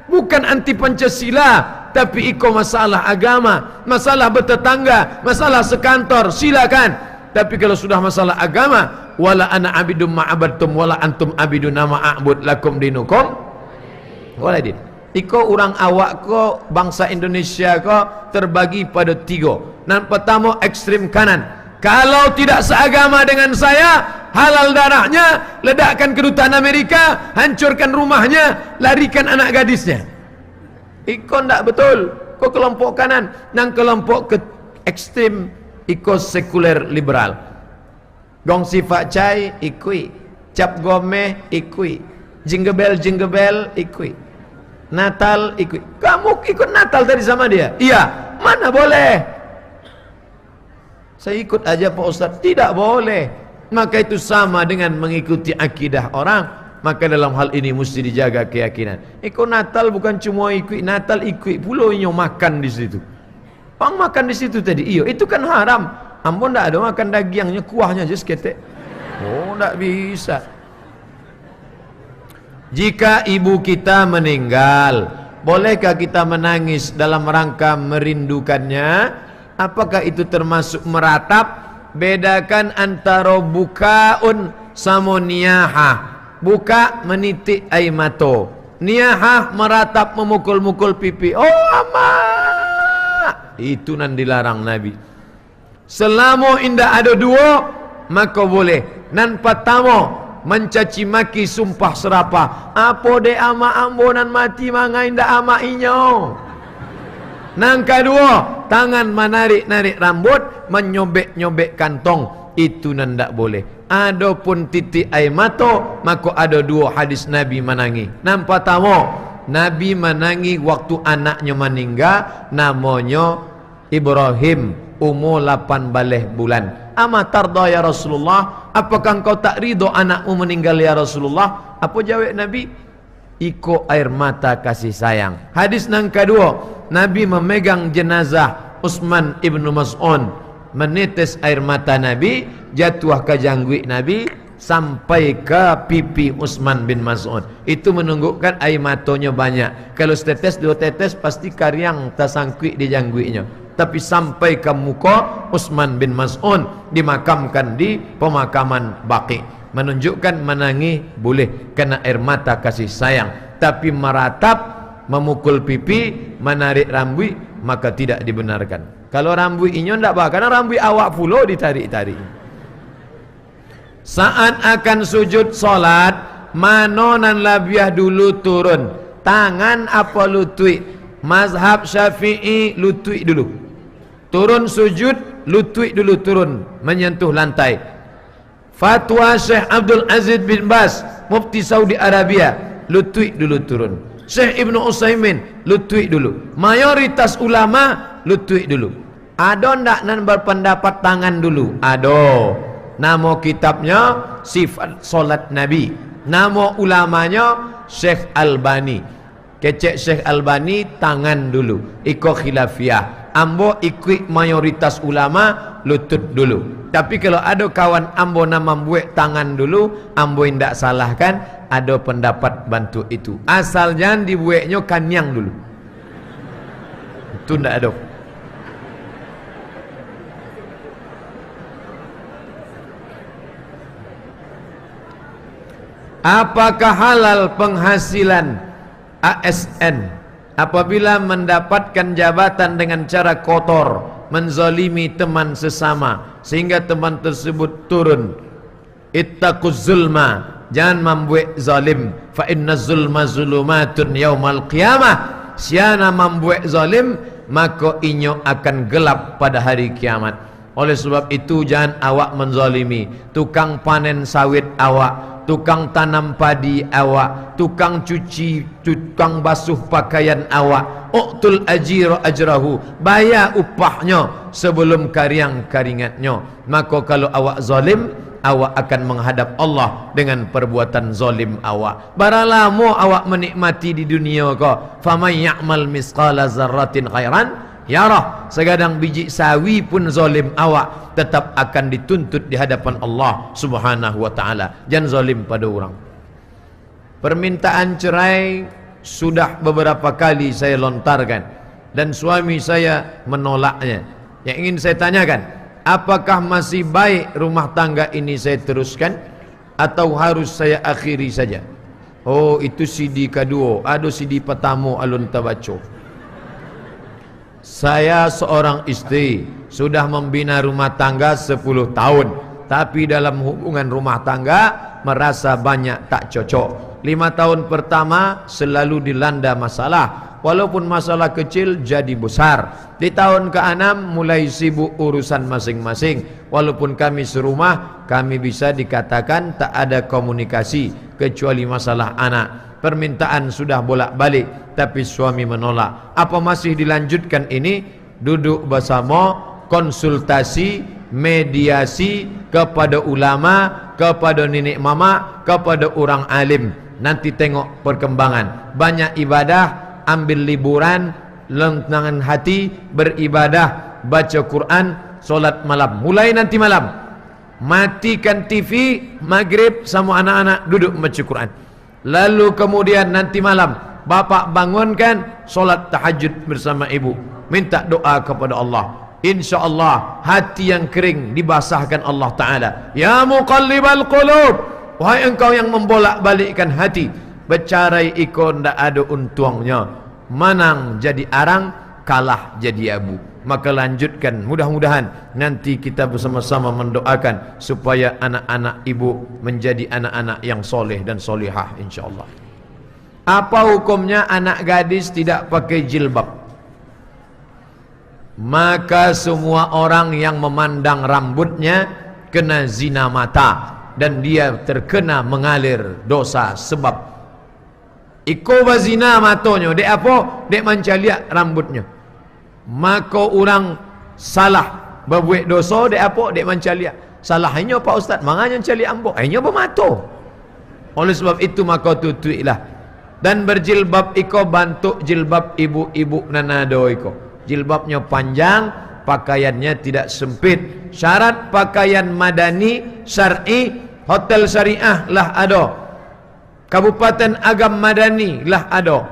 B: bukan anti Pancasila, tapi iko masalah agama, masalah bertetangga, masalah sekantor, silakan. Tapi kalau sudah masalah agama, wala ana abidum ma'abadtum wala antum abiduna ma'abud lakum dinukum waladin. Iko orang awak ko, bangsa Indonesia ko terbagi pada 3. Yang pertama ekstrim kanan. Kalau tidak seagama dengan saya, halal darahnya, ledakkan kedutaan Amerika, hancurkan rumahnya, larikan anak gadisnya. Iko ndak betul. Ko kelompok kanan. Nang kelompok ke ekstrim, iko sekuler liberal. Gong sifat cai ikui, cap gomeh ikui, jingebel ikui, Natal ikui. Kamu ikut Natal tadi sama dia? Iya. Mana boleh? Saya ikut aja Pak Ustaz. Tidak boleh. Maka itu sama dengan mengikuti akidah orang. Maka dalam hal ini mesti dijaga keyakinan. Ikut Natal bukan cuma ikut Natal, ikut pula inyo makan di situ. Orang makan di situ tadi, iyo, itu kan haram. Ampun tak ada makan dagingnya, kuahnya aja seketek. Oh, tak bisa. Jika ibu kita meninggal, bolehkah kita menangis dalam rangka merindukannya? Apakah itu termasuk meratap? Bedakan antara bukaun sama niyahah. Buka menitik air mata, niyahah meratap memukul-mukul pipi. Oh amat, itu nan dilarang Nabi. Selama indah ada dua, maka boleh. Nan pertama mencaci maki sumpah serapah. Apa de ama ambonan mati manga indah ama inyo. Nan kedua, tangan menarik-narik rambut, menyobek-nyobek kantong. Itu nan tak boleh. Adapun titik air mata, maka ada dua hadis Nabi menangi. Yang pertama, Nabi menangi waktu anaknya meninggal, namanya Ibrahim, umur 8 bulan. Ama tarda ya Rasulullah, apakah engkau tak ridho anakmu meninggal ya Rasulullah? Apa jawab Nabi? Iko air mata kasih sayang. Hadis yang kedua, Nabi memegang jenazah Utsman ibnu Mas'un, menetes air mata Nabi, jatuh ke janggut Nabi sampai ke pipi Utsman bin Mas'un. Itu menunjukkan air matanya banyak. Kalau setetes dua tetes pasti karyang tersangkut di janggutnya. Tapi sampai ke muka Utsman bin Mas'un, dimakamkan di pemakaman Baqi. Menunjukkan menangis boleh kena air mata kasih sayang. Tapi meratap, memukul pipi, menarik rambut, maka tidak dibenarkan. Kalau rambut inyo ndak bah, karena rambut awak pula ditarik-tarik. Saat akan sujud solat, manonan labiah dulu turun, tangan apa lutut? Mazhab Syafi'i lutut dulu. Turun sujud, lutut dulu turun, menyentuh lantai. Fatwa Syekh Abdul Aziz bin Baz, Mufti Saudi Arabia, lutut dulu turun. Syekh Ibnu Utsaimin, lutut dulu. Mayoritas ulama lutut dulu. Ada ndak nan berpendapat tangan dulu? Ada. Nama kitabnya Sifat Solat Nabi. Nama ulamanya Syekh Albani. Kecek Syekh Albani tangan dulu. Ikut khilafiyah. Ambo ikut mayoritas ulama lutut dulu. Tapi kalau ada kawan ambo nama buat tangan dulu, ambo tidak salahkan. Ada pendapat bantu itu. Asal jangan dibuatnya kanyang dulu. Itu tidak ada. Apakah halal penghasilan ASN apabila mendapatkan jabatan dengan cara kotor, menzalimi teman sesama sehingga teman tersebut turun? Ittaquz zulma, jangan membuat zalim. Fa inna zulma zulumatun yaumal qiyamah. Siapa membuat zalim, maka inyo akan gelap pada hari kiamat. Oleh sebab itu jangan awak menzalimi tukang panen sawit awak, tukang tanam padi awak, tukang cuci, tukang basuh pakaian awak. Uqtul ajira ajrahu, bayar upahnya sebelum karyang karingatnya. Maka kalau awak zalim, awak akan menghadap Allah dengan perbuatan zalim awak. Baralamo awak menikmati di dunia ko, faman ya'mal misqala zarratin khairan yarah. Segadang biji sawi pun zalim awak, tetap akan dituntut di hadapan Allah Subhanahu wa taala. Jangan zalim pada orang. Permintaan cerai sudah beberapa kali saya lontarkan dan suami saya menolaknya. Yang ingin saya tanyakan, apakah masih baik rumah tangga ini saya teruskan atau harus saya akhiri saja? Oh, itu CD kedua. Ada CD pertama alun tabaco. Saya seorang istri, sudah membina rumah tangga 10 tahun, tapi dalam hubungan rumah tangga merasa banyak tak cocok. 5 tahun pertama selalu dilanda masalah, walaupun masalah kecil jadi besar. Di tahun ke-6 mulai sibuk urusan masing-masing. Walaupun kami serumah, kami bisa dikatakan tak ada komunikasi kecuali masalah anak. Permintaan sudah bolak-balik, tapi suami menolak. Apa masih dilanjutkan ini? Duduk bersama, konsultasi, mediasi kepada ulama, kepada nenek mama, kepada orang alim. Nanti tengok perkembangan. Banyak ibadah, ambil liburan, lengangan hati, beribadah, baca Quran, solat malam. Mulai nanti malam, matikan TV, maghrib sama anak-anak duduk membaca Quran. Lalu kemudian nanti malam, bapak bangunkan, solat tahajud bersama ibu, minta doa kepada Allah. InsyaAllah hati yang kering dibasahkan Allah Ta'ala. Ya muqallibal qulub, wahai engkau yang membolak-balikkan hati, bercarai ikon ndak ada untungnya, menang jadi arang, kalah jadi abu. Maka lanjutkan, mudah-mudahan nanti kita bersama-sama mendoakan supaya anak-anak ibu menjadi anak-anak yang soleh dan solihah insyaAllah. Apa hukumnya anak gadis tidak pakai jilbab? Maka semua orang yang memandang rambutnya kena zina mata dan dia terkena mengalir dosa. Sebab iko bazina matonya, dek apa? Dek mancaliak rambutnya. Maka orang salah berbuat dosa, dek apa? Dek mancaliak. Salahnya Pak Ustaz, manganya mancaliak ambok, hanya bermato. Oleh sebab itu maka tutuilah. Dan berjilbab iko bantuk jilbab ibu-ibu nanado iko. Jilbabnya panjang, pakaiannya tidak sempit. Syarat pakaian madani, syar'i, hotel syariah lah ada, kabupaten agam madani lah ada.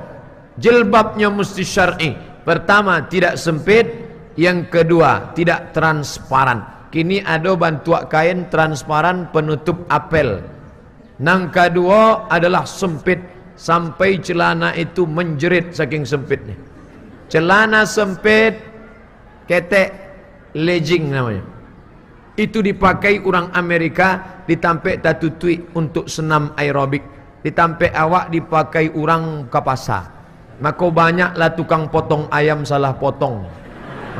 B: Jilbabnya mesti syar'i. Pertama, tidak sempit. Yang kedua, tidak transparan. Kini ada bantuak kain transparan penutup apel. Yang kedua adalah sempit, sampai celana itu menjerit saking sempitnya. Celana sempit, ketek, legging namanya. Itu dipakai orang Amerika, ditampek tatutui untuk senam aerobik. Ditampek awak dipakai orang ke pasar. Maka banyaklah tukang potong ayam salah potong.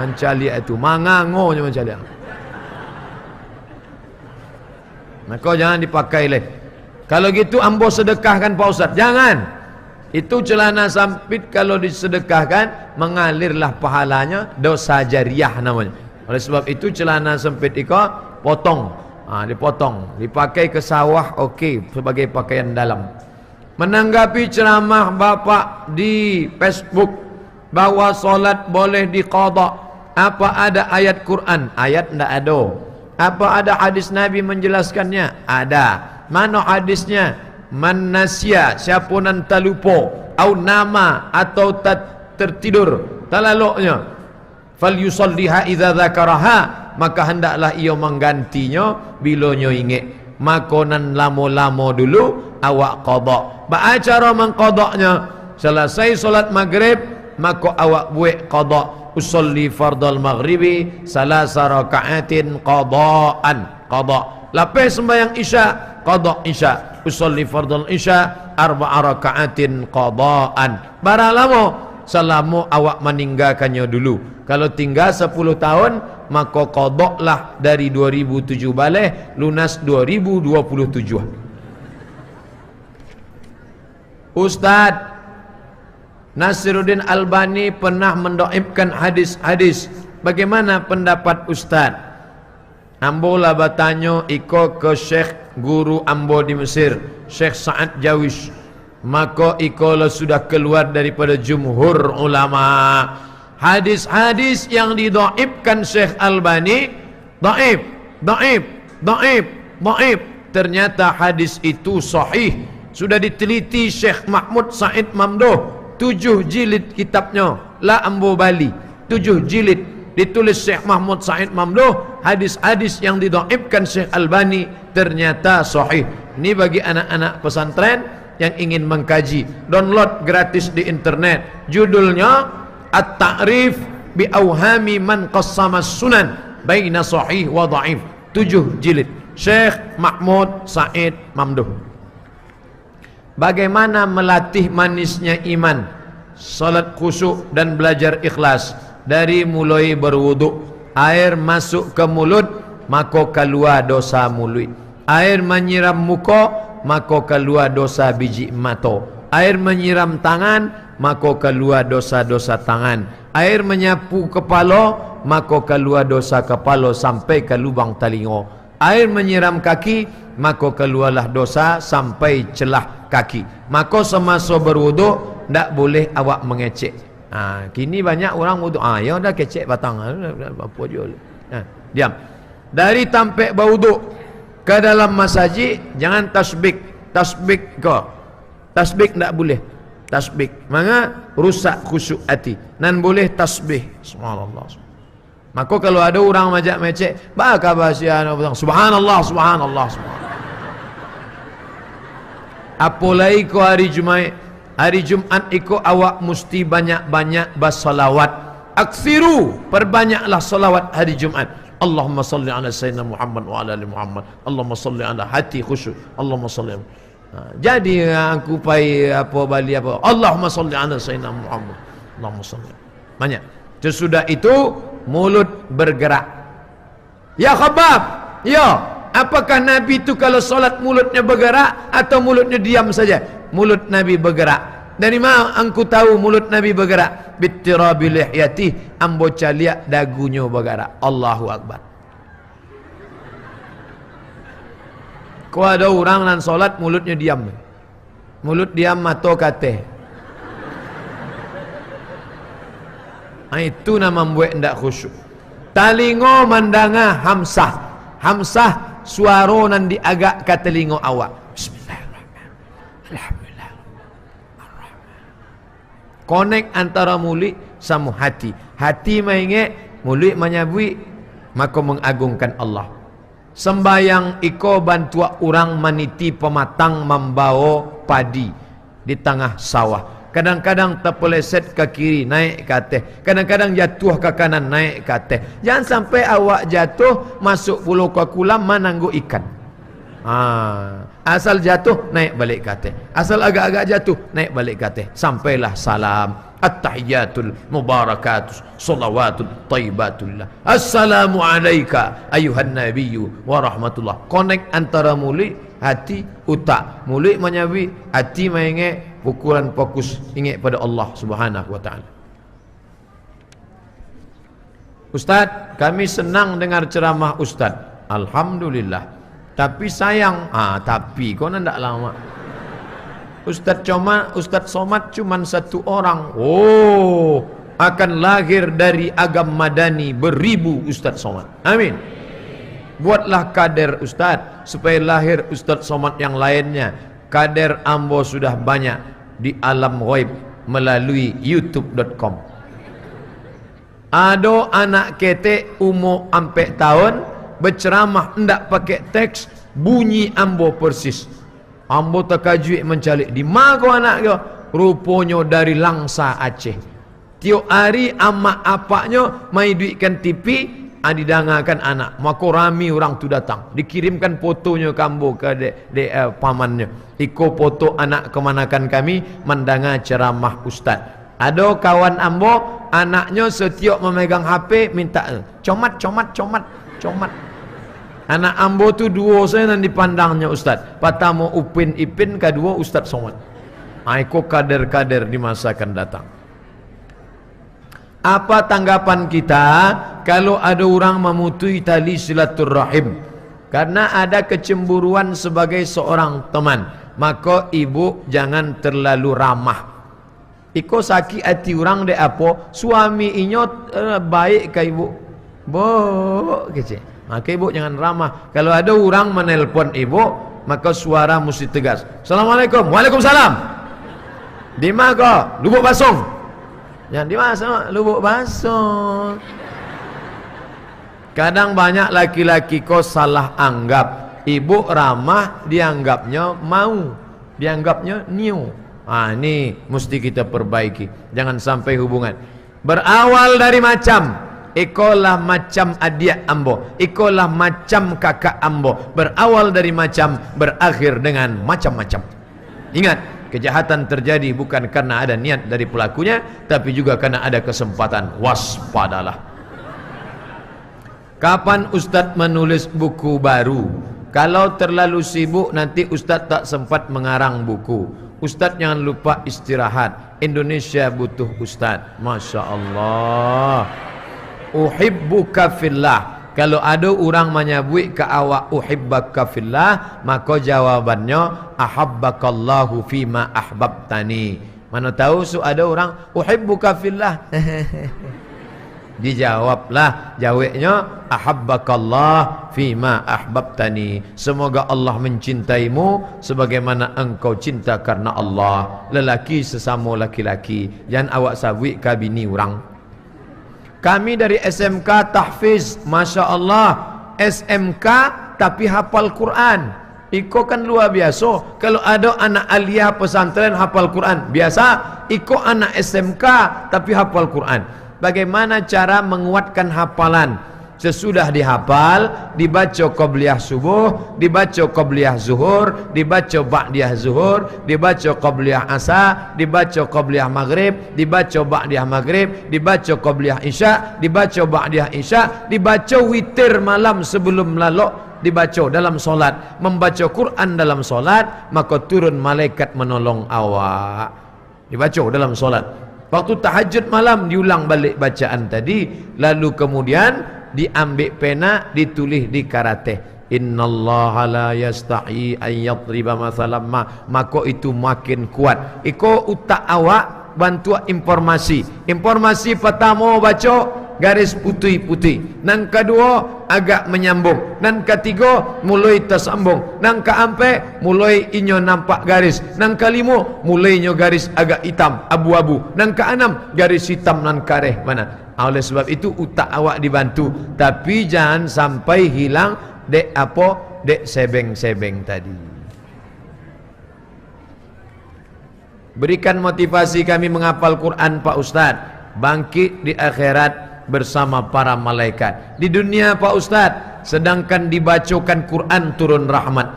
B: Mancaliak itu, mangangonya mancaliak. Maka jangan dipakai leh. Kalau gitu ambo sedekahkan Pak Ustaz. Jangan. Itu celana sempit kalau disedekahkan mengalirlah pahalanya, dosa jariah namanya. Oleh sebab itu celana sempit itu potong, dipotong, dipakai ke sawah, okey, sebagai pakaian dalam. Menanggapi ceramah bapak di Facebook bahwa solat boleh diqadha, apa ada ayat Quran? Ayat tidak ada. Apa ada hadis Nabi menjelaskannya? Ada. Mana hadisnya? Man nasya, siapa nan terlupa, au nama atau tertidur, talaluknya, falyusalliha idza dzakaraha, maka hendaklah ia menggantinya bila nya ingat. Maka nan lamo-lamo dulu awak qada. Ba cara mengqadanya, selesai solat maghrib maka awak buat qada. Usolli fardal maghribi salasa raka'atin qadaan, qada. Lepas sembahyang isya, qada isya. Usolli fardal isya arba'a raka'atin qadaan. Barang lama selama awak meninggalkannya dulu. Kalau tinggal 10 tahun, maka qadaklah dari 2007 balik, lunas 2027. Ustaz Nasiruddin Albani pernah mendoibkan hadis-hadis. Bagaimana pendapat Ustaz? Ambo lah bertanya iko ke Syekh guru ambo di Mesir, Syekh Sa'ad Jawish. Maka iko lah sudah keluar daripada jumhur ulama. Hadis-hadis yang didoibkan Syekh Albani doib. Ternyata hadis itu sahih. Sudah diteliti Syekh Mahmud Said Mamduh, 7 jilid kitabnya La Ambo Bali, 7 jilid ditulis Syekh Mahmud Said Mamduh. Hadis-hadis yang didoibkan Syekh Albani ternyata sahih. Ini bagi anak-anak pesantren yang ingin mengkaji, download gratis di internet. Judulnya At-Ta'rif bi Awhami Man Qassama Sunan Baina Sahih wa Dha'if, 7 jilid, Syekh Mahmud Said Mamduh. Bagaimana melatih manisnya iman, salat khusyuk dan belajar ikhlas? Dari mulai berwuduk, air masuk ke mulut maka keluar dosa mulut. Air menyiram muka maka keluar dosa biji mata. Air menyiram tangan maka keluar dosa-dosa tangan. Air menyapu kepala, maka keluar dosa kepala sampai ke lubang telinga. Air menyiram kaki, maka keluarlah dosa sampai celah kaki. Maka semasa berwuduk tak boleh awak mengecek. Kini banyak orang wuduk, ya dah kecek batang, apa je. Diam. Dari tampek berwuduk ke dalam masjid, jangan tasbih. Tasbih kau. Tasbih tak boleh. Tasbih. Maka rusak khusyuk hati. Nan boleh tasbih. Subhanallah. Maka kalau ada orang majak mecek, baka bahasian subhanallah, subhanallah, subhanallah. Apalagi ko hari Jumaat. Hari Jumat iko awak mesti banyak-banyak bersalawat. Aksiru, perbanyaklah salawat hari Jumat. Allahumma salli ala sayyidina Muhammad wa ala ali Muhammad. Allahumma salli ala hati khusyuk. Allahumma salli. Jadi aku pai apa bali apa. Allahumma salli ala sayyidina Muhammad. Allahumma salli. Banyak. Sesudah itu mulut bergerak. Ya Khabab, ya, apakah Nabi itu kalau solat mulutnya bergerak atau mulutnya diam saja? Mulut Nabi bergerak. Dari mana engkau tahu mulut Nabi bergerak? Bittirabi lihyati, ambo caliak dagunya bergerak. Allahu Akbar. Kau ada orang nan solat mulutnya diam. Mulut diam, mata kate. Itu nama membuat ndak khusyuk. Talingo mandanga hamsah. Hamsah suara nan diagak ke telingo awak. Bismillahirrahmanirrahim. Alhamdulillah. Connect antara mulut sama hati. Hati mainge, mulut menyabui, maka mengagungkan Allah. Sembayang iko bantua orang maniti pematang membawa padi di tengah sawah. Kadang-kadang terpeleset ke kiri, naik ke atas. Kadang-kadang jatuh ke kanan, naik ke atas. Jangan sampai awak jatuh, masuk pulau ke kulam, menangguh ikan. Asal jatuh, naik balik ke atas. Asal agak-agak jatuh, naik balik ke atas. Sampailah salam. At-tahiyyatul mubarakatus salawatul tayyibatullah. Assalamu alayka ayuhan nabiyyu wa rahmatullah. Connect antara mulut, hati, utak. Mulut menyabi, hati mengingat, pukulan fokus ingat pada Allah Subhanahu wa taala. Ustaz, kami senang dengar ceramah Ustaz. Alhamdulillah. Tapi sayang, tapi kau nak lama. Ustaz Somad cuman satu orang. Oh, akan lahir dari agam madani beribu Ustaz Somad. Amin. Buatlah kader Ustaz supaya lahir Ustaz Somad yang lainnya. Kader ambo sudah banyak di alam ghaib melalui youtube.com. Ada anak kete umur 4 tahun berceramah ndak pakai teks, bunyi ambo persis. Ambo terkajut mencalik di mana anak dia? Rupanya dari Langsa Aceh. Tiap hari amak apaknya mai duitkan TV, didangakan anak. Maka rami orang tu datang, dikirimkan fotonya ke ambo ke pamannya. Iko foto anak kemanakan kami mendanga ceramah Ustaz. Ada kawan ambo, anaknya setiap memegang HP minta comat. Anak ambo tu dua saya nan dipandangnya Ustaz. Pertama Upin Ipin, kedua Ustaz Somad. Iko kader-kader di masa akan datang. Apa tanggapan kita kalau ada orang memutui tali silaturrahim karena ada kecemburuan sebagai seorang teman? Maka ibu jangan terlalu ramah. Iko sakit hati orang dek apa? Suami inyo baik ke ibu? Bo kecil. Maka ibu jangan ramah. Kalau ada orang menelpon ibu, maka suara mesti tegas. Assalamualaikum. Waalaikumsalam. Di mana kau? Lubuk Basong. Yang di mana? Lubuk Basong. Kadang banyak laki-laki kau salah anggap. Ibu ramah, dianggapnya mau, dianggapnya new. Ini mesti kita perbaiki. Jangan sampai hubungan berawal dari macam. Ikolah macam adik ambo, ikolah macam kakak ambo. Berawal dari macam, berakhir dengan macam-macam. Ingat, kejahatan terjadi bukan karena ada niat dari pelakunya, tapi juga karena ada kesempatan. Waspadalah. Kapan Ustaz menulis buku baru? Kalau terlalu sibuk nanti Ustaz tak sempat mengarang buku. Ustaz jangan lupa istirahat. Indonesia butuh ustaz. Masya Allah. Uhibbuka fillah. Kalau ada orang menyebut ke awak uhibbaka fillah, maka jawabannya ahabbakallahu fima ahbabtani. Mana tahu ada orang uhibbuka fillah. Dijawablah jawabnya ahabbakallah fima ahbabtani. Semoga Allah mencintaimu sebagaimana engkau cinta karena Allah. Lelaki sesama laki-laki, jangan awak sabik ke bini orang. Kami dari SMK tahfiz, Masya Allah. SMK tapi hafal Quran. Iko kan luar biasa. Kalau ada anak aliyah pesantren hafal Quran biasa, iko anak SMK tapi hafal Quran. Bagaimana cara menguatkan hafalan? Sesudah dihafal, dibaca qabliyah subuh, dibaca qabliyah zuhur, dibaca ba'diyah zuhur, dibaca qabliyah asar, dibaca qabliyah maghrib, dibaca ba'diyah maghrib, dibaca qabliyah isya, dibaca ba'diyah isya, dibaca witir malam sebelum lalok, dibaca dalam solat. Membaca Quran dalam solat, maka turun malaikat menolong awak. Dibaca dalam solat. Waktu tahajud malam diulang balik bacaan tadi, lalu kemudian diambil pena, ditulis di karateh. Innallaha la yastahi an yadriba mathalan ma. Maka itu makin kuat. Iko utak awak bantu informasi. Informasi pertama baca garis putih-putih. Nang kedua agak menyambung. Nang ketiga mulai tersambung. Nang keempat mulai inyo nampak garis. Nang kelima mulai inyo garis agak hitam, abu-abu. Nang keenam garis hitam nan kareh mana. Oleh sebab itu utak awak dibantu, tapi jangan sampai hilang dek sebeng-sebeng tadi. Berikan motivasi kami menghafal Quran Pak Ustaz. Bangkit di akhirat bersama para malaikat. Di dunia Pak Ustaz, sedangkan dibacakan Quran turun rahmat.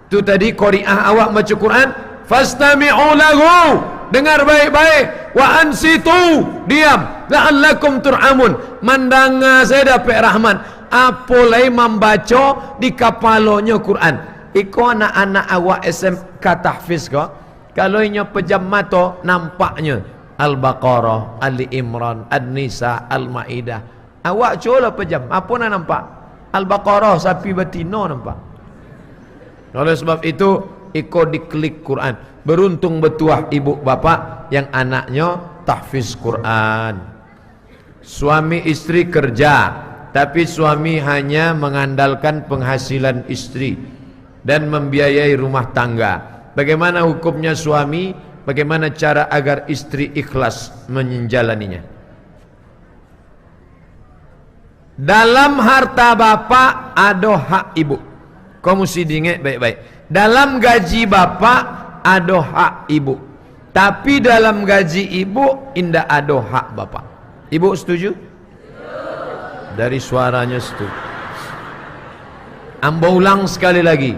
B: Itu tadi qari'ah awak baca Quran, fastami'u lahu, dengar baik-baik, wa ansitu, diam, la'allakum turhamun, mandanga saya dapat rahmat. Apolai membaca di kapalonya Quran. Iko anak-anak awak SMK tahfiz kok, kalau inyo pejam mata nampaknya Al-Baqarah, Ali Imran, An-Nisa, Al-Ma'idah. Awak coba pejam, apa nak nampak? Al-Baqarah sapi betina nampak. Oleh sebab itu, ikut diklik Quran. Beruntung bertuah ibu bapa yang anaknya tahfiz Quran. Suami istri kerja, tapi suami hanya mengandalkan penghasilan istri dan membiayai rumah tangga. Bagaimana hukumnya suami? Bagaimana cara agar istri ikhlas menjalaninya? Dalam harta bapak ada hak ibu. Kau mesti diingat baik-baik. Dalam gaji bapak ada hak ibu. Tapi dalam gaji ibu indah ada hak bapak. Ibu setuju? Dari suaranya setuju. Ambo ulang sekali lagi.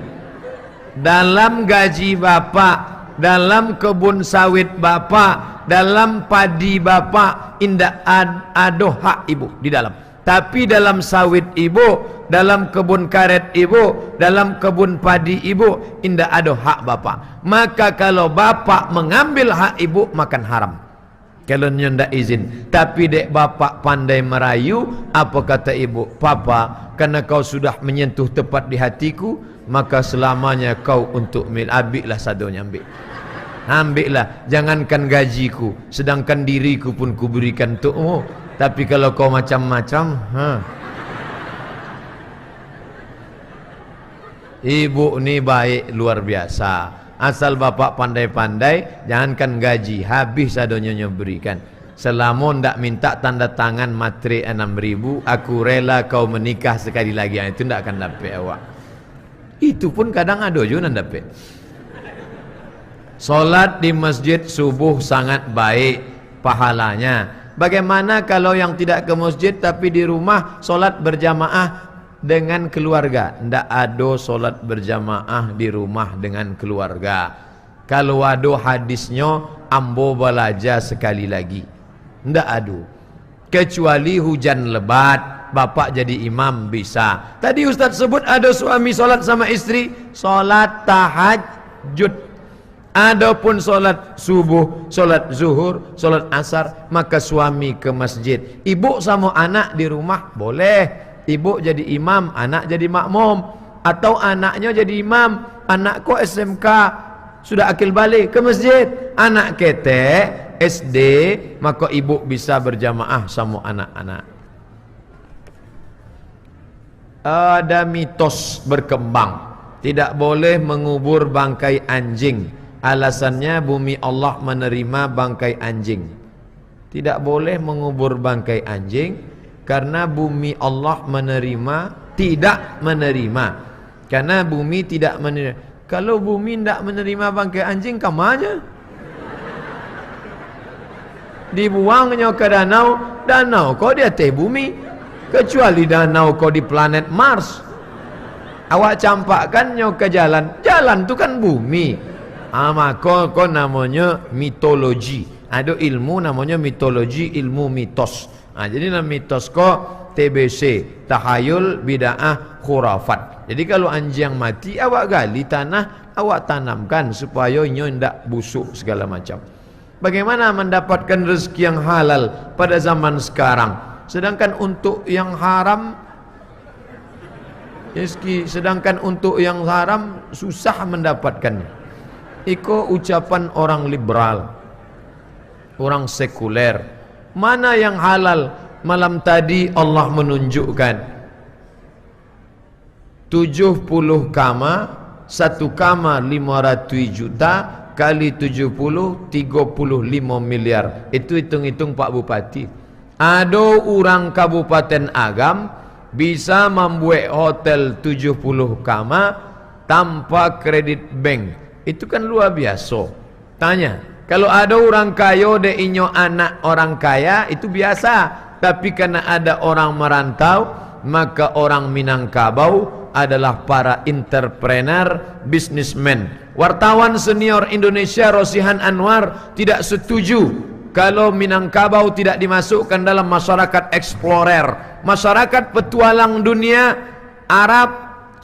B: Dalam gaji bapak, dalam kebun sawit bapak, dalam padi bapak, indah ada hak ibu di dalam. Tapi dalam sawit ibu, dalam kebun karet ibu, dalam kebun padi ibu, indah ada hak bapak. Maka kalau bapak mengambil hak ibu, makan haram. Kalau ndak izin. Tapi dek bapak pandai merayu, apa kata ibu? Papa, karena kau sudah menyentuh tepat di hatiku, maka selamanya kau untuk ambillah sadonya, ambil. Ambillah, jangankan gajiku, sedangkan diriku pun kuberikan untukmu. Tapi kalau kau macam-macam, ibu ni baik luar biasa. Asal bapak pandai-pandai, jangankan gaji, habis sadonya berikan. Selama ndak minta tanda tangan materi 6.000, aku rela kau menikah sekali lagi. Itu ndak akan dapat awak. Itu pun kadang ada juga ndak dapat. Solat di masjid subuh sangat baik pahalanya. Bagaimana kalau yang tidak ke masjid tapi di rumah solat berjamaah dengan keluarga? Ndak ada solat berjamaah di rumah dengan keluarga. Kalau ada hadisnya, ambo belajar sekali lagi. Ndak ada. Kecuali hujan lebat, bapak jadi imam bisa. Tadi Ustaz sebut ada suami solat sama istri, solat tahajud. Adapun solat subuh, solat zuhur, solat asar, maka suami ke masjid. Ibu sama anak di rumah boleh. Ibu jadi imam, anak jadi makmum. Atau anaknya jadi imam, anak kok SMK sudah akil balik ke masjid. Anak ketek SD, maka ibu bisa berjamaah sama anak-anak. Ada mitos berkembang, tidak boleh mengubur bangkai anjing. Alasannya bumi Allah menerima bangkai anjing. Tidak boleh mengubur bangkai anjing karena bumi Allah menerima, tidak menerima. Karena bumi tidak menerima. Kalau bumi tidak menerima bangkai anjing, kamanya dibuangnya ke danau. Danau kok di atas bumi, kecuali danau kok di planet Mars. Awak campakkannya ke jalan, jalan tu kan bumi. Maka kok namanya mitologi. Ada ilmu namanya mitologi, ilmu mitos. Jadi nama mitos kok TBC, tahayul, bid'ah, khurafat. Jadi kalau anjing mati, awak gali tanah, awak tanamkan supaya nyo ndak busuk segala macam. Bagaimana mendapatkan rezeki yang halal pada zaman sekarang? Sedangkan untuk yang haram, sedangkan untuk yang haram susah mendapatkannya. Iko ucapan orang liberal, orang sekuler. Mana yang halal? Malam tadi Allah menunjukkan 70 kama, 1 kama 500 juta kali 70, 35 miliar. Itu hitung-hitung Pak Bupati. Ada orang Kabupaten Agam bisa membuat hotel 70 kama tanpa kredit bank. Itu kan luar biasa. Tanya, kalau ada orang kaya de inyo anak orang kaya, itu biasa. Tapi karena ada orang merantau, maka orang Minangkabau adalah para entrepreneur, businessman. Wartawan senior Indonesia Rosihan Anwar tidak setuju kalau Minangkabau tidak dimasukkan dalam masyarakat explorer, masyarakat petualang dunia. Arab,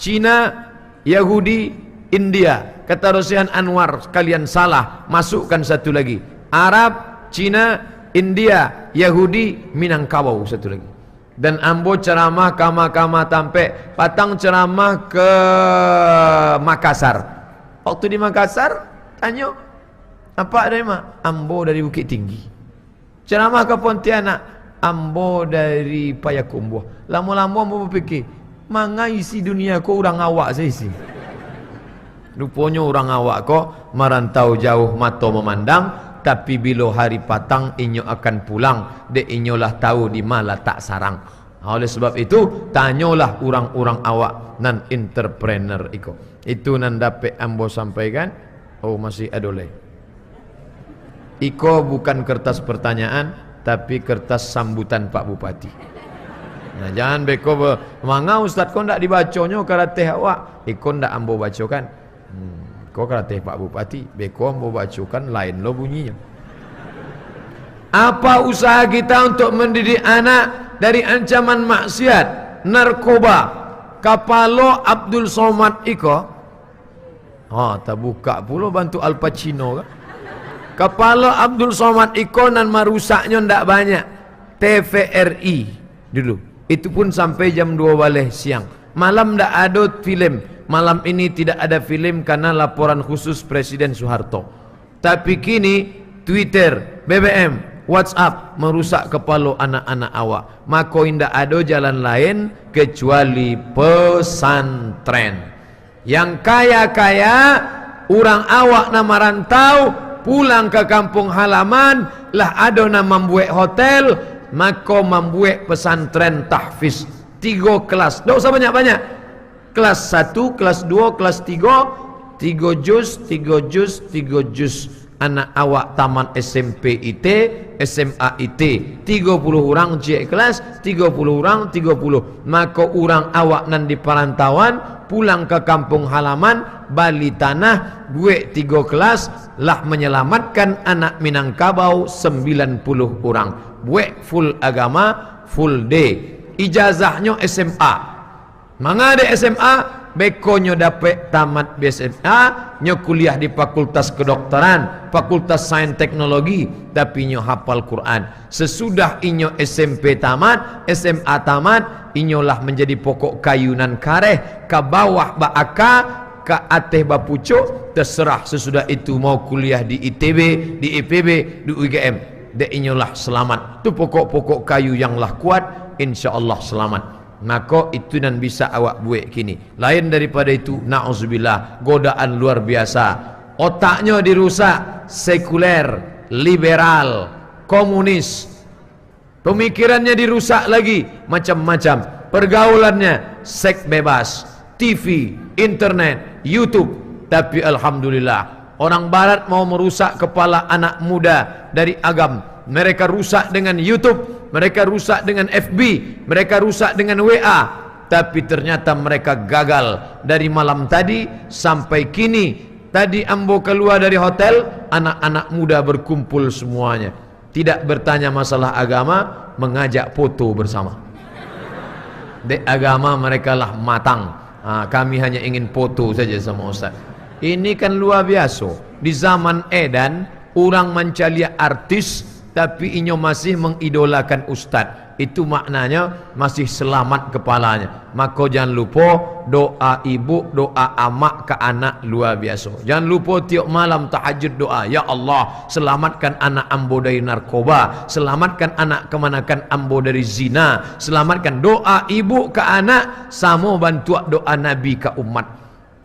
B: Cina, Yahudi, India. Kata Rosihan Anwar, kalian salah, masukkan satu lagi. Arab, Cina, India, Yahudi, Minangkabau satu lagi. Dan ambo ceramah kama-kama tampe, patang ceramah ke Makassar. Waktu di Makassar, tanya, apa dari mana? Ambo dari Bukit Tinggi. Ceramah ke Pontianak, ambo dari Payakumbuh. Lama-lama ambo berfikir, manga isi dunia ko orang awak saya isi. Rupanya orang awak kok merantau jauh mata memandang, tapi bila hari patang inyo akan pulang, de inyolah tahu di mana tak sarang. Oleh sebab itu tanyalah orang-orang awak nan entrepreneur iko. Itu nan dapat ambo sampaikan. Oh masih adoleh. Iko bukan kertas pertanyaan, tapi kertas sambutan Pak Bupati. Nah jangan beko manga ustaz kau ndak dibaconyo karateh awak. Iko ndak ambo bacokan. Kau kata Pak Bupati, beko mau bacukan lain lo bunyinya. Apa usaha kita untuk mendidik anak dari ancaman maksiat, narkoba? Kapalo Abdul Somad iko, tak buka pula bantu Al Pacino kan? Kapalo Abdul Somad iko nan marusaknya ndak banyak. TVRI dulu, itu pun sampai jam 2 balik siang. Malam ndak ada film. Malam ini tidak ada film karena laporan khusus Presiden Soeharto. Tapi kini Twitter, BBM, WhatsApp merusak kepala anak-anak awak. Maka tidak ada jalan lain kecuali pesantren. Yang kaya-kaya, orang awak nama rantau, pulang ke kampung halaman, lah ada nama membuat hotel, maka membuat pesantren tahfiz. 3 kelas, tidak usah banyak-banyak. Kelas 1, kelas 2, kelas 3, 3 juz, 3 juz, 3 juz. Anak awak taman SMP IT, SMA IT, 30 orang cik kelas, 30 orang 30. Maka orang awak nan di perantauan pulang ke kampung halaman, bali tanah, buat 3 kelas, lah menyelamatkan anak Minangkabau 90 orang. Buat full agama, full day. Ijazahnya SMA. Manga ada SMA bekonyo dapet tamat BSMA, nyo kuliah di fakultas kedokteran, fakultas sains teknologi, tapi nyo hafal Quran. Sesudah inyo SMP tamat, SMA tamat, inyolah menjadi pokok kayunan kareh, ke bawah baaka, ke atas bapucuk, terserah. Sesudah itu mau kuliah di ITB, di IPB, di UGM, de inyolah selamat. Itu pokok-pokok kayu yang lah kuat, insyaallah selamat. Maka itu dan bisa awak buat kini. Lain daripada itu, na'udzubillah, godaan luar biasa. Otaknya dirusak, sekuler, liberal, komunis. Pemikirannya dirusak lagi, macam-macam. Pergaulannya seks bebas, TV, internet, YouTube. Tapi alhamdulillah, orang barat mau merusak kepala anak muda dari agam. Mereka rusak dengan YouTube, mereka rusak dengan FB, mereka rusak dengan WA. Tapi ternyata mereka gagal. Dari malam tadi sampai kini. Tadi ambo keluar dari hotel, anak-anak muda berkumpul semuanya. Tidak bertanya masalah agama, mengajak foto bersama. Dek agama mereka lah matang. Kami hanya ingin foto saja sama Ustaz. Ini kan luar biasa. Di zaman edan, orang mencari artis, tapi inyo masih mengidolakan ustaz. Itu maknanya masih selamat kepalanya. Maka jangan lupa doa ibu, doa amak ke anak luar biasa. Jangan lupa tiap malam tahajud doa, ya Allah, selamatkan anak ambo dari narkoba, selamatkan anak kemanakan ambo dari zina, selamatkan. Doa ibu ke anak sama bantu doa Nabi ke umat.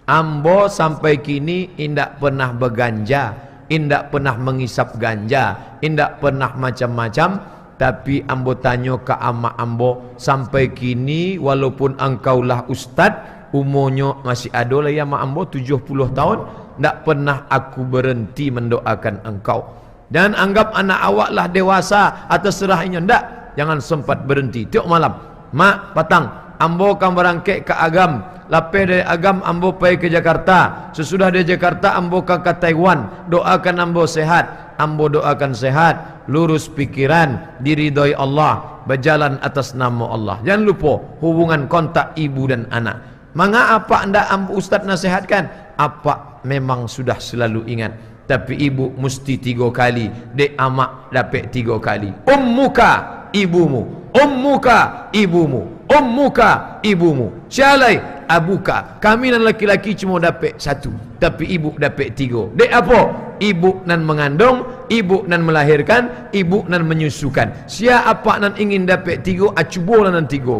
B: Ambo sampai kini indak pernah berganja, indak pernah mengisap ganja, indak pernah macam-macam. Tapi ambo tanya ke amak ambo, sampai kini walaupun engkaulah ustaz, umurnya masih ada lah ya amak ambo 70 tahun, ndak pernah aku berhenti mendoakan engkau. Dan anggap anak awak lah dewasa atas serahnya, ndak, jangan sempat berhenti. Tiap malam, mak patang, ambo kan berangkat ke agam, lapis dari agam ambo pergi ke Jakarta. Sesudah dari Jakarta ambo ke Taiwan. Doakan ambo sehat. Ambo doakan sehat, lurus pikiran, diridhoi Allah, berjalan atas nama Allah. Jangan lupa hubungan kontak ibu dan anak. Manga apa anda ambo ustaz nasihatkan? Apa memang sudah selalu ingat. Tapi ibu mesti 3 kali, dek amak dapat 3 kali. Ummuka ibumu, ummuka ibumu, ummuka ibumu, syalai abuka. Kami dan laki-laki cuma dapat 1, tapi ibu dapat 3. Dek apa? Ibu nan mengandung, ibu nan melahirkan, ibu nan menyusukan. Siapa nan ingin dapat 3, acubolah nan 3.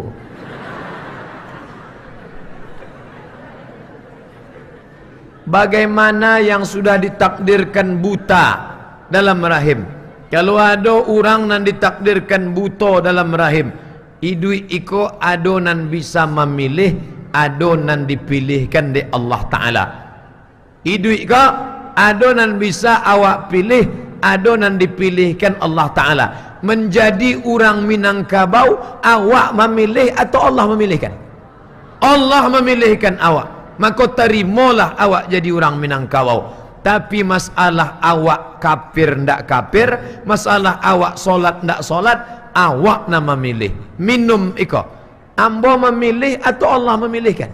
B: Bagaimana yang sudah ditakdirkan buta dalam rahim? Kalau ada orang nan ditakdirkan buta dalam rahim, idui iko ado nan bisa memilih, ado nan dipilihkan di Allah Ta'ala. Idui iko ado nan bisa awak pilih, ado nan dipilihkan Allah Ta'ala. Menjadi orang Minangkabau, awak memilih atau Allah memilihkan? Allah memilihkan awak. Maka terimalah awak jadi orang Minangkabau. Tapi masalah awak kafir ndak kafir, masalah awak solat ndak solat, awak nak memilih. Minum iko, ambo memilih atau Allah memilihkan?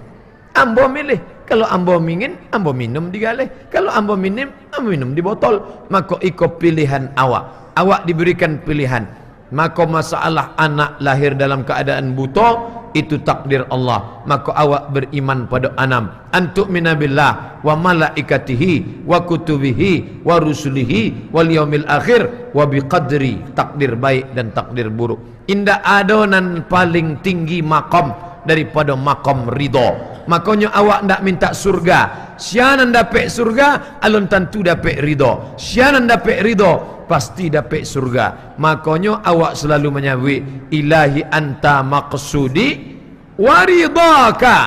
B: Ambo milih. Kalau ambo ingin, ambo minum digalih. Kalau ambo minum, ambo minum di botol. Maka iko pilihan awak. Awak diberikan pilihan. Maka masalah anak lahir dalam keadaan buta, itu takdir Allah. Maka awak beriman pada anam. Antu'mina billah wa malaikatihi wa kutubihi wa rusulihi wal yaumil akhir wa biqadri, takdir baik dan takdir buruk. Indah adonan paling tinggi makom daripada makom ridho. Makanya awak ndak minta surga. Sianan dapat surga, alun tentu dapat ridho. Sianan dapat ridho, pasti dapat surga. Makanya awak selalu menyebut ilahi anta maqsudi waridaka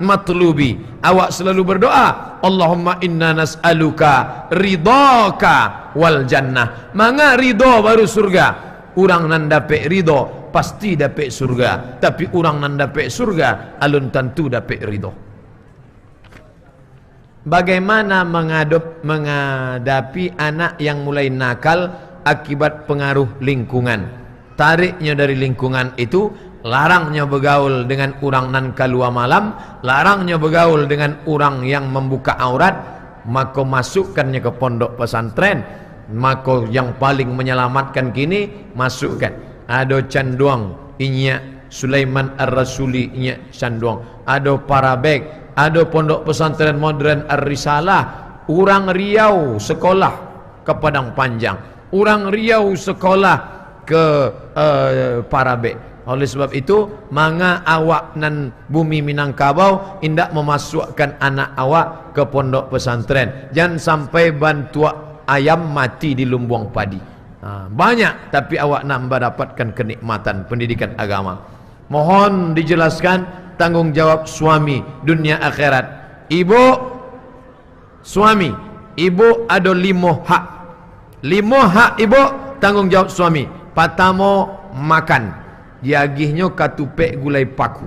B: matlubi. Awak selalu berdoa, Allahumma inna nas'aluka ridhaka wal jannah. Manga ridho baru surga. Orang nan dapat ridho pasti dapat surga. Tapi orang nan dapat surga alun tentu dapat ridho. Bagaimana menghadapi anak yang mulai nakal akibat pengaruh lingkungan? Tariknya dari lingkungan itu larangnya bergaul dengan orang nan keluar malam, larangnya bergaul dengan orang yang membuka aurat, maka masukkannya ke pondok pesantren. Maka yang paling menyelamatkan kini, masukkan. Ada canduang inya Sulaiman Ar-Rasuli inya canduang, ada Parabek, ada pondok pesantren modern Ar-Risalah. Orang Riau sekolah ke Padang Panjang, orang Riau sekolah ke Parabek. Oleh sebab itu, manga awak nan bumi Minangkabau indak memasukkan anak awak ke pondok pesantren. Jangan sampai bantua ayam mati di lumbung padi. Banyak, tapi awak nak mendapatkan kenikmatan pendidikan agama. Mohon dijelaskan tanggung jawab suami dunia akhirat. Ibu, suami, ibu ada 5 hak. 5 hak ibu, tanggung jawab suami. Pertama, makan, diagihnya katupek gulai paku.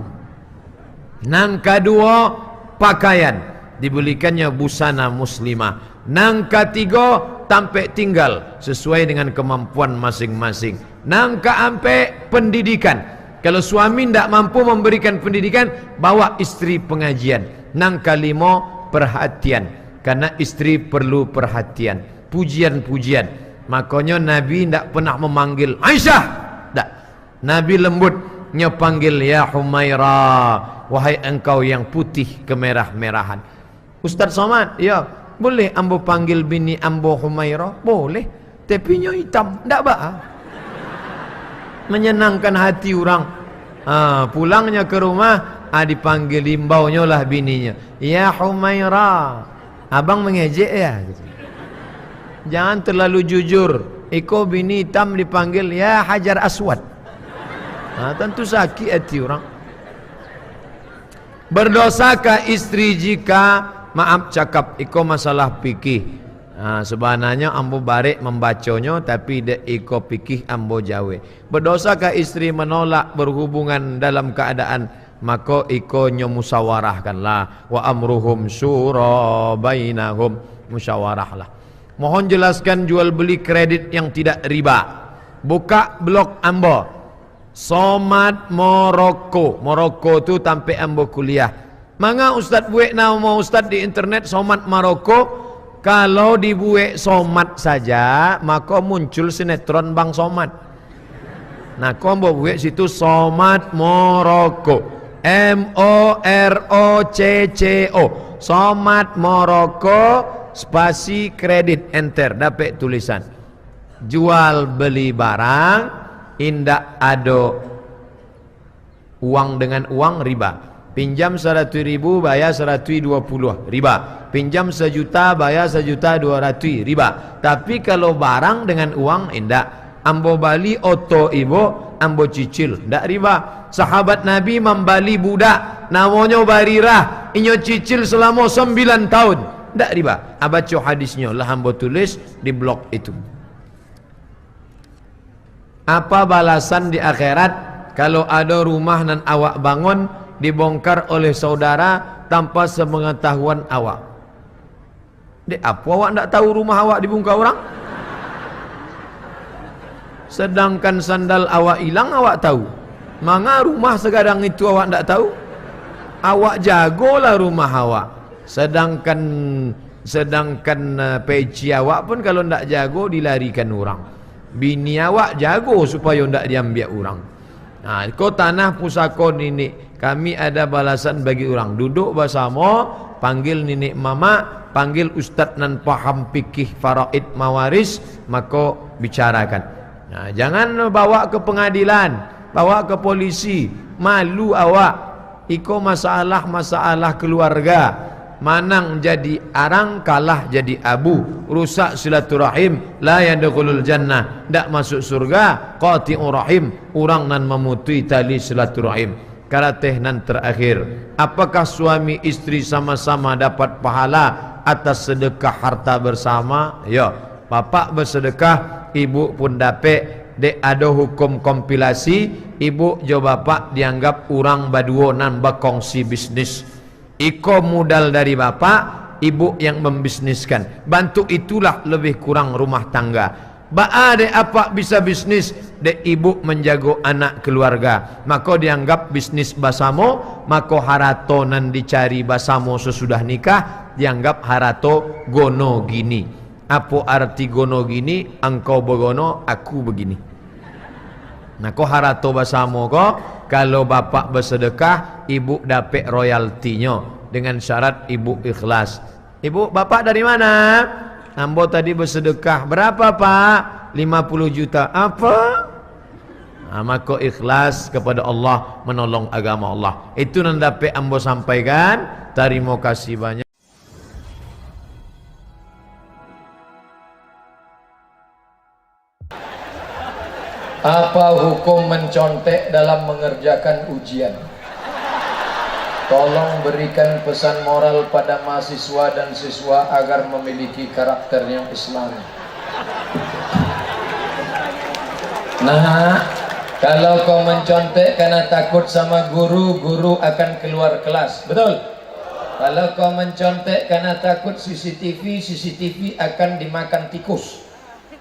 B: Nang kedua, pakaian, dibelikannya busana muslimah. Nang ketiga, tampek tinggal sesuai dengan kemampuan masing-masing. Nang keempat, pendidikan. Kalau suami tidak mampu memberikan pendidikan, bawa istri pengajian. Nang kelima, perhatian, karena istri perlu perhatian, pujian-pujian. Makanya Nabi tidak pernah memanggil Aisyah, tak. Nabi lembutnya panggil ya Humairah, wahai engkau yang putih kemerah-merahan. Ustaz Somad, ya boleh ambo panggil bini ambo Humairah? Boleh, tapi nyo hitam tak bah, menyenangkan hati orang. Pulangnya ke rumah, dipanggil imbaunya lah bininya, ya Humairah, abang mengejek ya. Jangan terlalu jujur. Iko bini hitam dipanggil ya Hajar Aswad. Tentu sakit hati orang. Berdosakah istri jika, maaf cakap, iko masalah fikih. Sebenarnya ambo barek membacanya, tapi dek iko fikih ambo jawe. Berdosakah istri menolak berhubungan dalam keadaan, maka iko musyawarahkanlah. Wa amruhum syura bainahum, musyawarahlah. Mohon jelaskan jual beli kredit yang tidak riba. Buka blog ambo Somad Moroko. Moroko tu tampe ambo kuliah. Manga Ustaz buek nama Ustaz di internet Somad Maroko. Kalau dibuek Somad saja, maka muncul sinetron Bang Somad. Nah, kombo buek situ Somad Moroko, MOROCCO, Somad Moroko spasi kredit, enter, dapat tulisan. Jual beli barang indak ada uang dengan uang, riba. Pinjam 100.000 bayar 120 riba. Pinjam 1 juta bayar 1.200.000 riba. Tapi kalau barang dengan uang indak. Ambo bali oto ibu, ambo cicil, ndak riba. Sahabat Nabi membali budak namanya Barirah, inyo cicil selama 9 tahun, ndak riba. Baca hadisnya lah ambo tulis di blog itu. Apa balasan di akhirat kalau ada rumah nan awak bangun dibongkar oleh saudara tanpa sepengetahuan awak? Dek, apa awak ndak tahu rumah awak dibongkar orang? Sedangkan sandal awak hilang awak tahu. Manga rumah sekarang itu awak ndak tahu? Awak jagolah rumah awak. Sedangkan peci awak pun kalau ndak jago dilarikan orang. Bini awak jago supaya ndak diambil orang. Kau tanah pusaka nenek, kami ada balasan bagi orang. Duduk bersama, panggil nenek mama, panggil ustaz nan paham fikih faraid mawaris, maka bicarakan. Jangan bawa ke pengadilan, bawa ke polisi, malu awak. Iko masalah keluarga. Manang jadi arang, kalah jadi abu, rusak silaturahim, la yadkhulul jannah, ndak masuk surga. Qati'ur rahim, orang nan memutui tali silaturahim. Karateh nan terakhir, apakah suami istri sama-sama dapat pahala atas sedekah harta bersama? Ya, bapak bersedekah, ibu pun dapat. Dek ada hukum kompilasi, ibu jo bapak dianggap orang baduo nan berkongsi bisnis. Iko modal dari bapak, ibu yang membisniskan. Bantu itulah lebih kurang rumah tangga. Ba'a dek apa bisa bisnis, dek ibu menjago anak keluarga. Maka dianggap bisnis basamo, maka harato nan dicari basamo sesudah nikah dianggap harato gono gini. Apa arti gono gini? Engkau begono, aku begini. Nah, ko harato basamo ko, kalau bapak bersedekah, ibu dapat royaltinya dengan syarat ibu ikhlas. Ibu, bapak dari mana? Ambo tadi bersedekah. Berapa, Pak? 50 juta. Apa? Nah, maka ikhlas kepada Allah, menolong agama Allah. Itu yang dapat ambo sampaikan. Terima kasih banyak.
C: Apa hukum mencontek dalam mengerjakan ujian? Tolong berikan pesan moral pada mahasiswa dan siswa agar memiliki karakter yang Islami. Nah, kalau kau mencontek karena takut sama guru, guru akan keluar kelas. Betul? Kalau kau mencontek karena takut CCTV, CCTV akan dimakan tikus.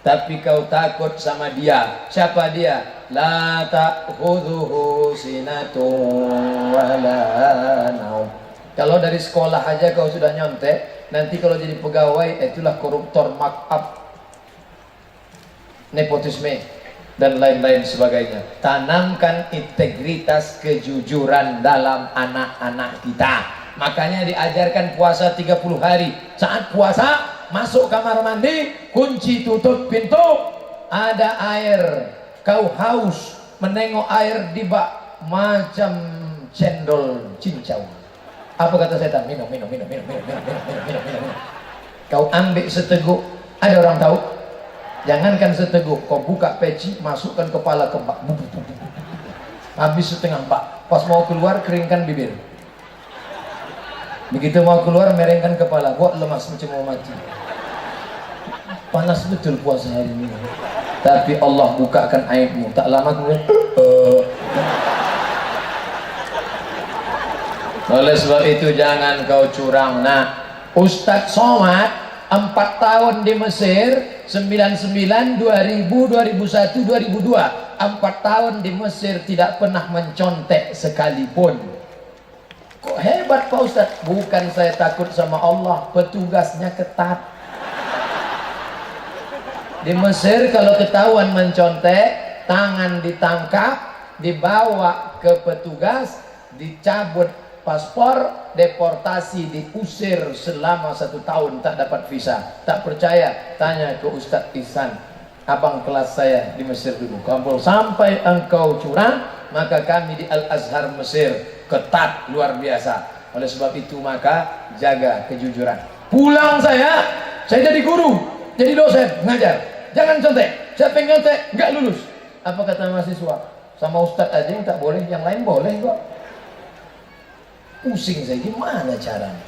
C: Tapi kau takut sama dia. Siapa dia? La ta'khudhuhu sinatun wala naum. Kalau dari sekolah aja kau sudah nyontek, nanti kalau jadi pegawai itulah koruptor, markup, nepotisme dan lain-lain sebagainya. Tanamkan integritas kejujuran dalam anak-anak kita. Makanya diajarkan puasa 30 hari. Saat puasa masuk kamar mandi, kunci tutup pintu, ada air, kau haus, menengok air di bak macam cendol cincau. Apa kata setan? Minum. Kau ambil seteguk, ada orang tahu? Jangankan seteguk, kau buka peci, masukkan kepala ke bak, habis setengah bak. Pas mau keluar, keringkan bibir. Begitu mau keluar, merengkan kepala, buat lemas macam mau mati. Panas betul puasa hari ini. Tapi Allah bukakan aibmu. Tak lama kemudian oleh sebab itu jangan kau curang. Nah, Ustadz Somad 4 tahun di Mesir, 99, 2000, 2001, 2002, 4 tahun di Mesir tidak pernah mencontek sekalipun. Kok hebat Pak Ustadz? Bukan saya takut sama Allah, petugasnya ketat. Di Mesir kalau ketahuan mencontek, tangan ditangkap, dibawa ke petugas, dicabut paspor, deportasi, diusir selama 1 tahun, tak dapat visa. Tak percaya? Tanya ke Ustadz Ihsan, abang kelas saya di Mesir dulu. Kalau sampai engkau curang, maka kami di Al-Azhar Mesir ketat luar biasa. Oleh sebab itu maka jaga kejujuran. Pulang saya jadi guru, jadi dosen, ngajar. Jangan contek. Siapa yang contek nggak lulus. Apa kata mahasiswa? Sama Ustadz aja yang tak boleh, yang lain boleh kok. Pusing saya, gimana caranya?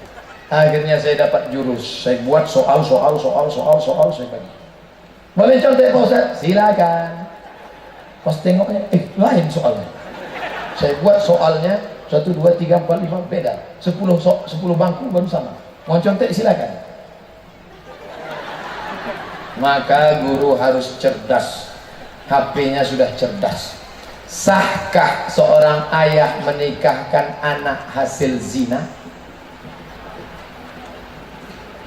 C: Akhirnya saya dapat jurus. Saya buat soal saya bagi. Boleh contek Pak Ustadz? Silakan. Pas tengoknya, lain soalnya. Saya buat soalnya 1, 2, 3, 4, 5 beda. 10 bangku baru sama. Mau contek silakan. Maka guru harus cerdas. HP-nya sudah cerdas. Sahkah seorang ayah menikahkan anak hasil zina?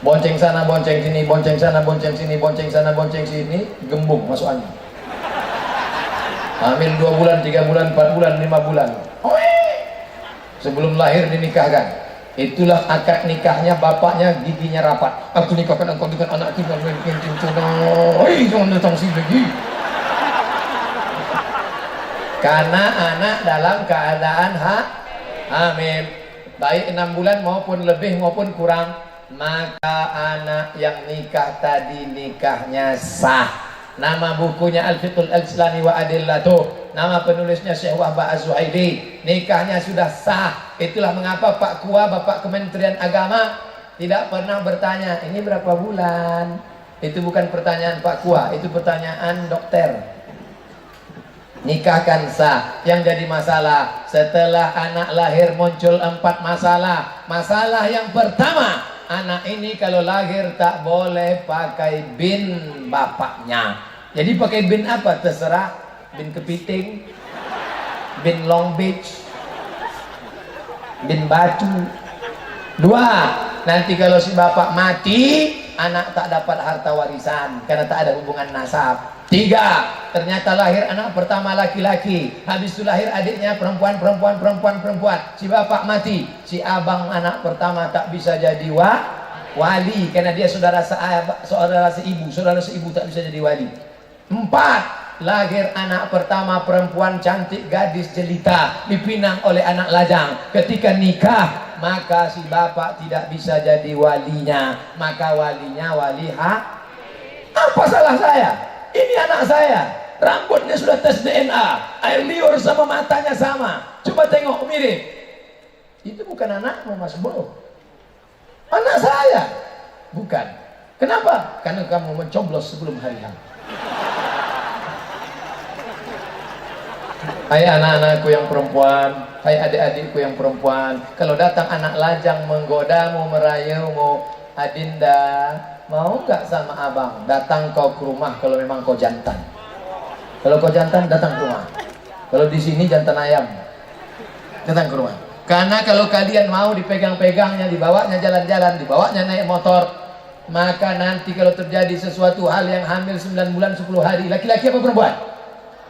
C: Bonceng sana, bonceng sini, bonceng sana, bonceng sini, bonceng sana, bonceng sini, gembung masuk angin. Hamil 2 bulan, 3 bulan, 4 bulan, 5 bulan. Sebelum lahir dinikahkan. Itulah akad nikahnya, bapaknya giginya rapat. Aku nikahkan engkau dengan anak kita. Jangan datang sini lagi. Karena anak dalam keadaan hamil, baik 6 bulan maupun lebih maupun kurang, maka anak yang nikah tadi nikahnya sah. Nama bukunya Al-Fiqhul Islami wa Adillatuh. Nama penulisnya Syekh Wahbah Az-Zuhaili. Nikahnya sudah sah. Itulah mengapa Pak Kua, Bapak Kementerian Agama, tidak pernah bertanya, ini berapa bulan? Itu bukan pertanyaan Pak Kua, itu pertanyaan dokter. Nikahkan sah. Yang jadi masalah, setelah anak lahir muncul 4 masalah. Masalah yang pertama, anak ini kalau lahir tak boleh pakai bin bapaknya. Jadi pakai bin apa? Terserah. Bin kepiting, bin Long Beach, bin Batu. 2, nanti kalau si bapak mati, anak tak dapat harta warisan karena tak ada hubungan nasab. 3, ternyata lahir anak pertama laki-laki, habis itu lahir adiknya perempuan. Si bapak mati, si abang anak pertama tak bisa jadi wali karena dia saudara seibu tak bisa jadi wali. 4, lahir anak pertama perempuan cantik, gadis jelita, dipinang oleh anak lajang. Ketika nikah, maka si bapak tidak bisa jadi walinya, maka walinya wali hak. Apa salah saya? Ini anak saya, rambutnya sudah tes DNA, air liur sama matanya sama, coba tengok mirip. Itu bukan anakmu Mas Bro, anak saya. Bukan. Kenapa? Karena kamu mencoblos sebelum hari H. Hai anak-anakku yang perempuan, hai adik-adikku yang perempuan, kalau datang anak lajang menggodamu, merayumu, Adinda, mau gak sama abang? Datang kau ke rumah kalau memang kau jantan. Kalau kau jantan, datang ke rumah. Kalau di sini jantan ayam, datang ke rumah. Karena kalau kalian mau dipegang-pegangnya, dibawanya jalan-jalan, dibawanya naik motor, maka nanti kalau terjadi sesuatu hal yang hamil 9 bulan 10 hari, laki-laki apa perempuan?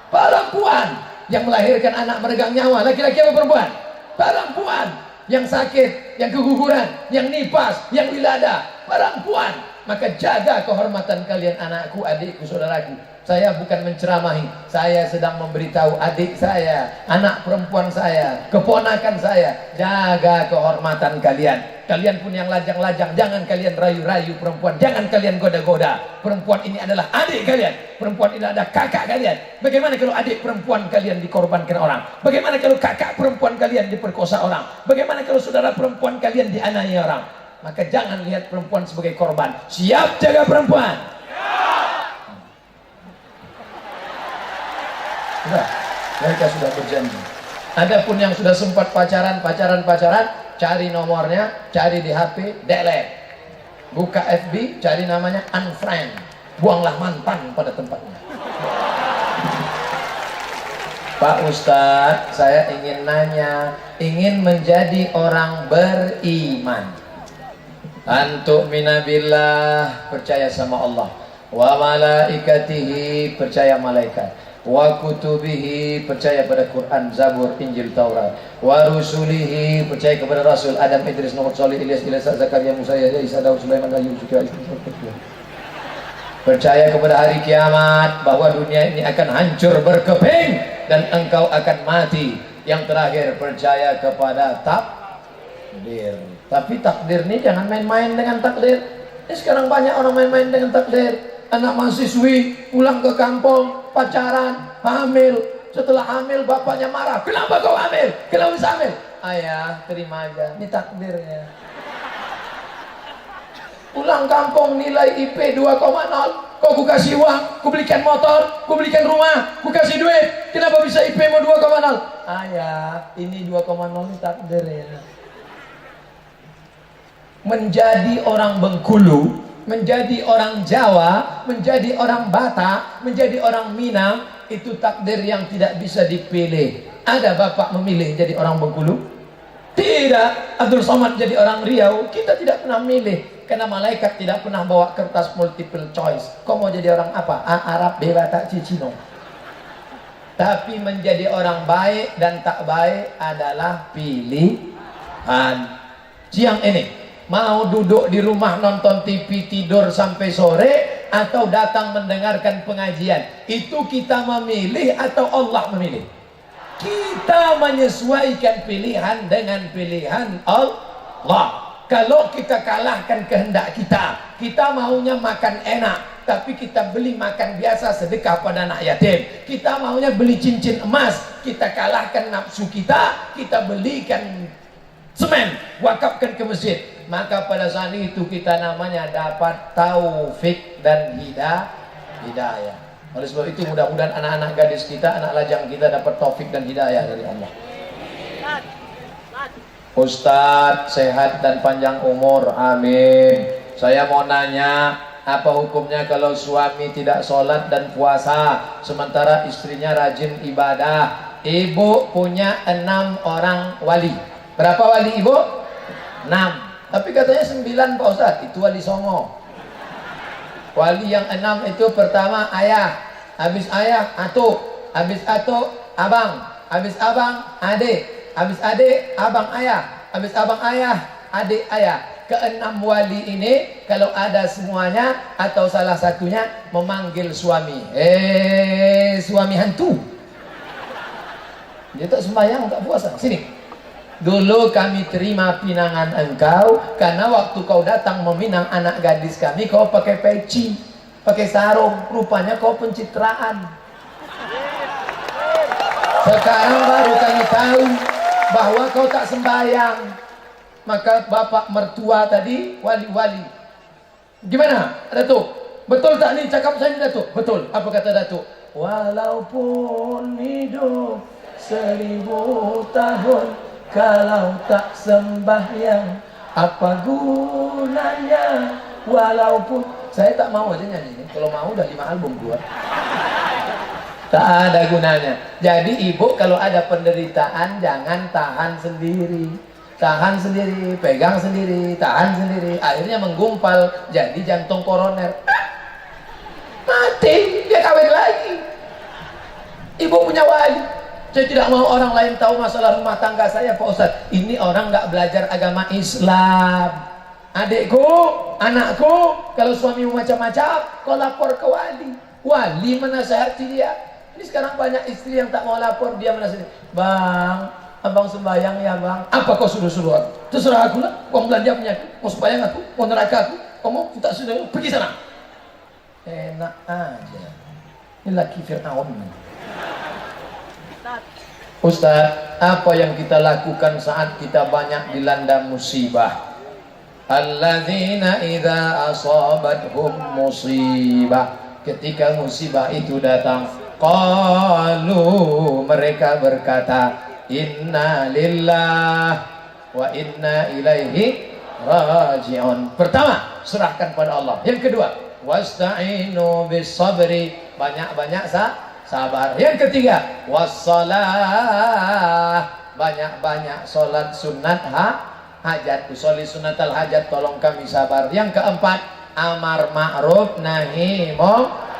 C: Perempuan. Yang melahirkan anak meregang nyawa, laki-laki apa perempuan? Perempuan. Yang sakit, yang keguguran, yang nifas, yang wilada, perempuan. Maka jaga kehormatan kalian, anakku, adikku, saudaraku. Saya bukan menceramahi, saya sedang memberitahu adik saya, anak perempuan saya, keponakan saya, jaga kehormatan kalian. Kalian pun yang lajang-lajang, jangan kalian rayu-rayu perempuan, jangan kalian goda-goda. Perempuan ini adalah adik kalian, perempuan ini adalah kakak kalian. Bagaimana kalau adik perempuan kalian dikorbankan orang? Bagaimana kalau kakak perempuan kalian diperkosa orang? Bagaimana kalau saudara perempuan kalian dianiaya orang? Maka jangan lihat perempuan sebagai korban. Siap jaga perempuan? Sudah, mereka sudah berjanji. Adapun yang sudah sempat pacaran, cari nomornya, cari di HP, delete. Buka FB, cari namanya, unfriend. Buanglah mantan pada tempatnya. Pak Ustadz, saya ingin nanya, ingin menjadi orang beriman. Antuk minabillah, percaya sama Allah. Wa malaikatihi, percaya malaikat. Wa kutubihi, percaya pada Quran, Zabur, Injil, Taurat. Wa rusulihi, percaya kepada Rasul Adam, Idris, Nuh, Salih, Ilyas, Ilasa, Zakaria, Musa, Yahya, Isa, Daud, Sulaiman, Ayub, Syukri, percaya kepada hari kiamat, bahwa dunia ini akan hancur berkeping dan engkau akan mati. Yang terakhir, percaya kepada takdir. Tapi takdir ini jangan main-main dengan takdir. Ini sekarang banyak orang main-main dengan takdir. Anak mahasiswi pulang ke kampung, pacaran, hamil. Setelah hamil bapaknya marah, kenapa kau hamil? Kenapa bisa hamil? Ayah, terima aja, ini takdirnya. Pulang kampung nilai IP 2,0, kok ku kasih uang, ku belikan motor, ku belikan rumah, ku kasih duit, kenapa bisa IP mu 2,0? Ayah, ini 2,0 ini takdirnya. Menjadi orang Bengkulu, menjadi orang Jawa, menjadi orang Batak, menjadi orang Minang, itu takdir yang tidak bisa dipilih. Ada bapak memilih jadi orang Bengkulu? Tidak. Abdul Somad jadi orang Riau, kita tidak pernah milih. Karena malaikat tidak pernah bawa kertas multiple choice. Kau mau jadi orang apa? Arab, B, Batak, Cicino. Tapi menjadi orang baik dan tak baik adalah pilihan. Siang ini mau duduk di rumah nonton TV tidur sampai sore, atau datang mendengarkan pengajian? Itu kita memilih atau Allah memilih? Kita menyesuaikan pilihan dengan pilihan Allah. Kalau kita kalahkan kehendak kita, kita maunya makan enak, tapi kita beli makan biasa sedekah pada anak yatim. Kita maunya beli cincin emas, kita kalahkan nafsu kita, kita belikan semen, wakafkan ke masjid. Maka pada saat itu kita namanya dapat taufik dan hidayah. Oleh sebab itu mudah-mudahan anak-anak gadis kita, anak lajang kita dapat taufik dan hidayah dari Allah. Ustadz sehat dan panjang umur, amin. Saya mau nanya, Apa hukumnya kalau suami tidak sholat dan puasa sementara istrinya rajin ibadah? Ibu punya 6 orang wali. Berapa wali ibu? 6. Tapi katanya 9 Pak Ustadz. Itu wali songo. Wali yang 6 itu pertama ayah, habis ayah atuk, habis atuk abang, habis abang adik, habis adik abang ayah, habis abang ayah adik ayah. Ke-6 wali ini kalau ada semuanya atau salah satunya memanggil suami, suami hantu, dia tak sembahyang, tak puasa. Sini, dulu kami terima pinangan engkau karena waktu kau datang meminang anak gadis kami kau pakai peci, pakai sarung, rupanya kau pencitraan. Sekarang baru kami tahu bahwa kau tak sembahyang. Maka bapak mertua tadi wali-wali. Gimana Datuk? Betul tak nih cakap saya ni Datuk? Betul. Apa kata Datuk? Walaupun hidup 1000 tahun, kalau tak sembahyang apa gunanya? Walaupun saya tak mau aja nyanyi ini. Kalau mau udah 5 album keluar. Tak ada gunanya. Jadi ibu kalau ada penderitaan jangan tahan sendiri. Tahan sendiri, pegang sendiri, tahan sendiri. Akhirnya menggumpal jadi jantung koroner. Mati, dia kawin lagi. Ibu punya wali. Saya tidak mau orang lain tahu masalah rumah tangga saya Pak Ustadz. Ini orang nggak belajar agama Islam. Adikku, anakku, kalau suami macam-macam, kau lapor ke wali. Wali menasihati dia. Ini sekarang banyak istri yang tak mau lapor, dia menasihati. Bang, abang sembahyang ya bang. Apa kau suruh-suruh aku? Terserah aku lah. Uang belanja punya aku. Mau sembahyang aku, mau neraka aku. Kau mau tak sudah, pergi sana. Enak aja. Ini laki Fir'aun. Ustaz, apa yang kita lakukan saat kita banyak dilanda musibah? Alladzina idza asabathum musibah. Ketika musibah itu datang, qalu, mereka berkata, inna lillah wa inna ilaihi raji'un. Pertama, serahkan pada Allah. Yang kedua, wasta'inu bis sabri, banyak-banyak sabar. Yang ketiga, wassalah, banyak-banyak solat sunat hajat. Usolli sunatal hajat, tolong kami sabar. Yang keempat, amar ma'ruf nahi munkar.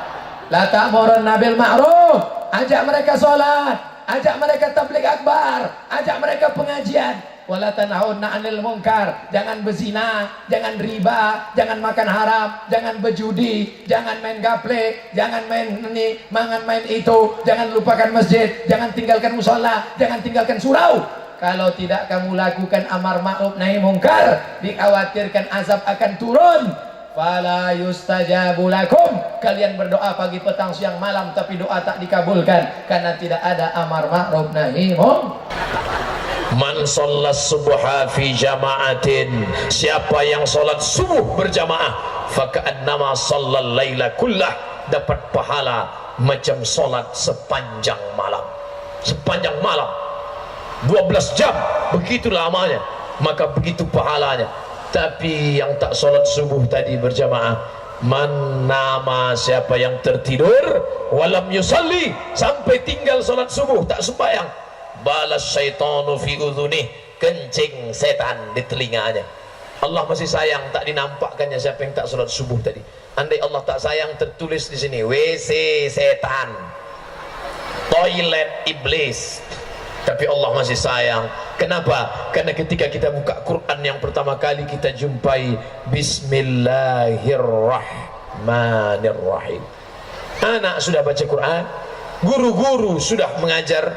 C: La ta'murunna bil ma'ruf, ajak mereka solat, ajak mereka tabligh akbar, ajak mereka pengajian. Wala tanhauna 'anil munkar, jangan berzina, jangan riba, jangan makan haram, jangan berjudi, jangan main gaple, jangan main ini, jangan main itu, jangan lupakan masjid, jangan tinggalkan mushola, jangan tinggalkan surau. Kalau tidak kamu lakukan amar ma'ruf nahi munkar, dikhawatirkan azab akan turun. Fala yustajabu lakum, kalian berdoa pagi petang siang malam tapi doa tak dikabulkan karena tidak ada amar ma'ruf nahi munkar.
B: Man shollat subha fi jama'atin, siapa yang salat subuh berjamaah, faka'annama shallal laila kullah, dapat pahala macam salat sepanjang malam. Sepanjang malam 12 jam, begitu lamanya, maka begitu pahalanya. Tapi yang tak salat subuh tadi berjamaah, man nama, siapa yang tertidur, walam yusalli, sampai tinggal salat subuh tak sembahyang, balas syaitanu fi udhunih, kencing setan di telinganya. Allah masih sayang, tak dinampakkannya siapa yang tak salat subuh tadi. Andai Allah tak sayang, tertulis di sini WC setan, toilet iblis. Tapi Allah masih sayang. Kenapa? Karena ketika kita buka Quran yang pertama kali kita jumpai Bismillahirrahmanirrahim. Anak sudah baca Quran, guru-guru sudah mengajar,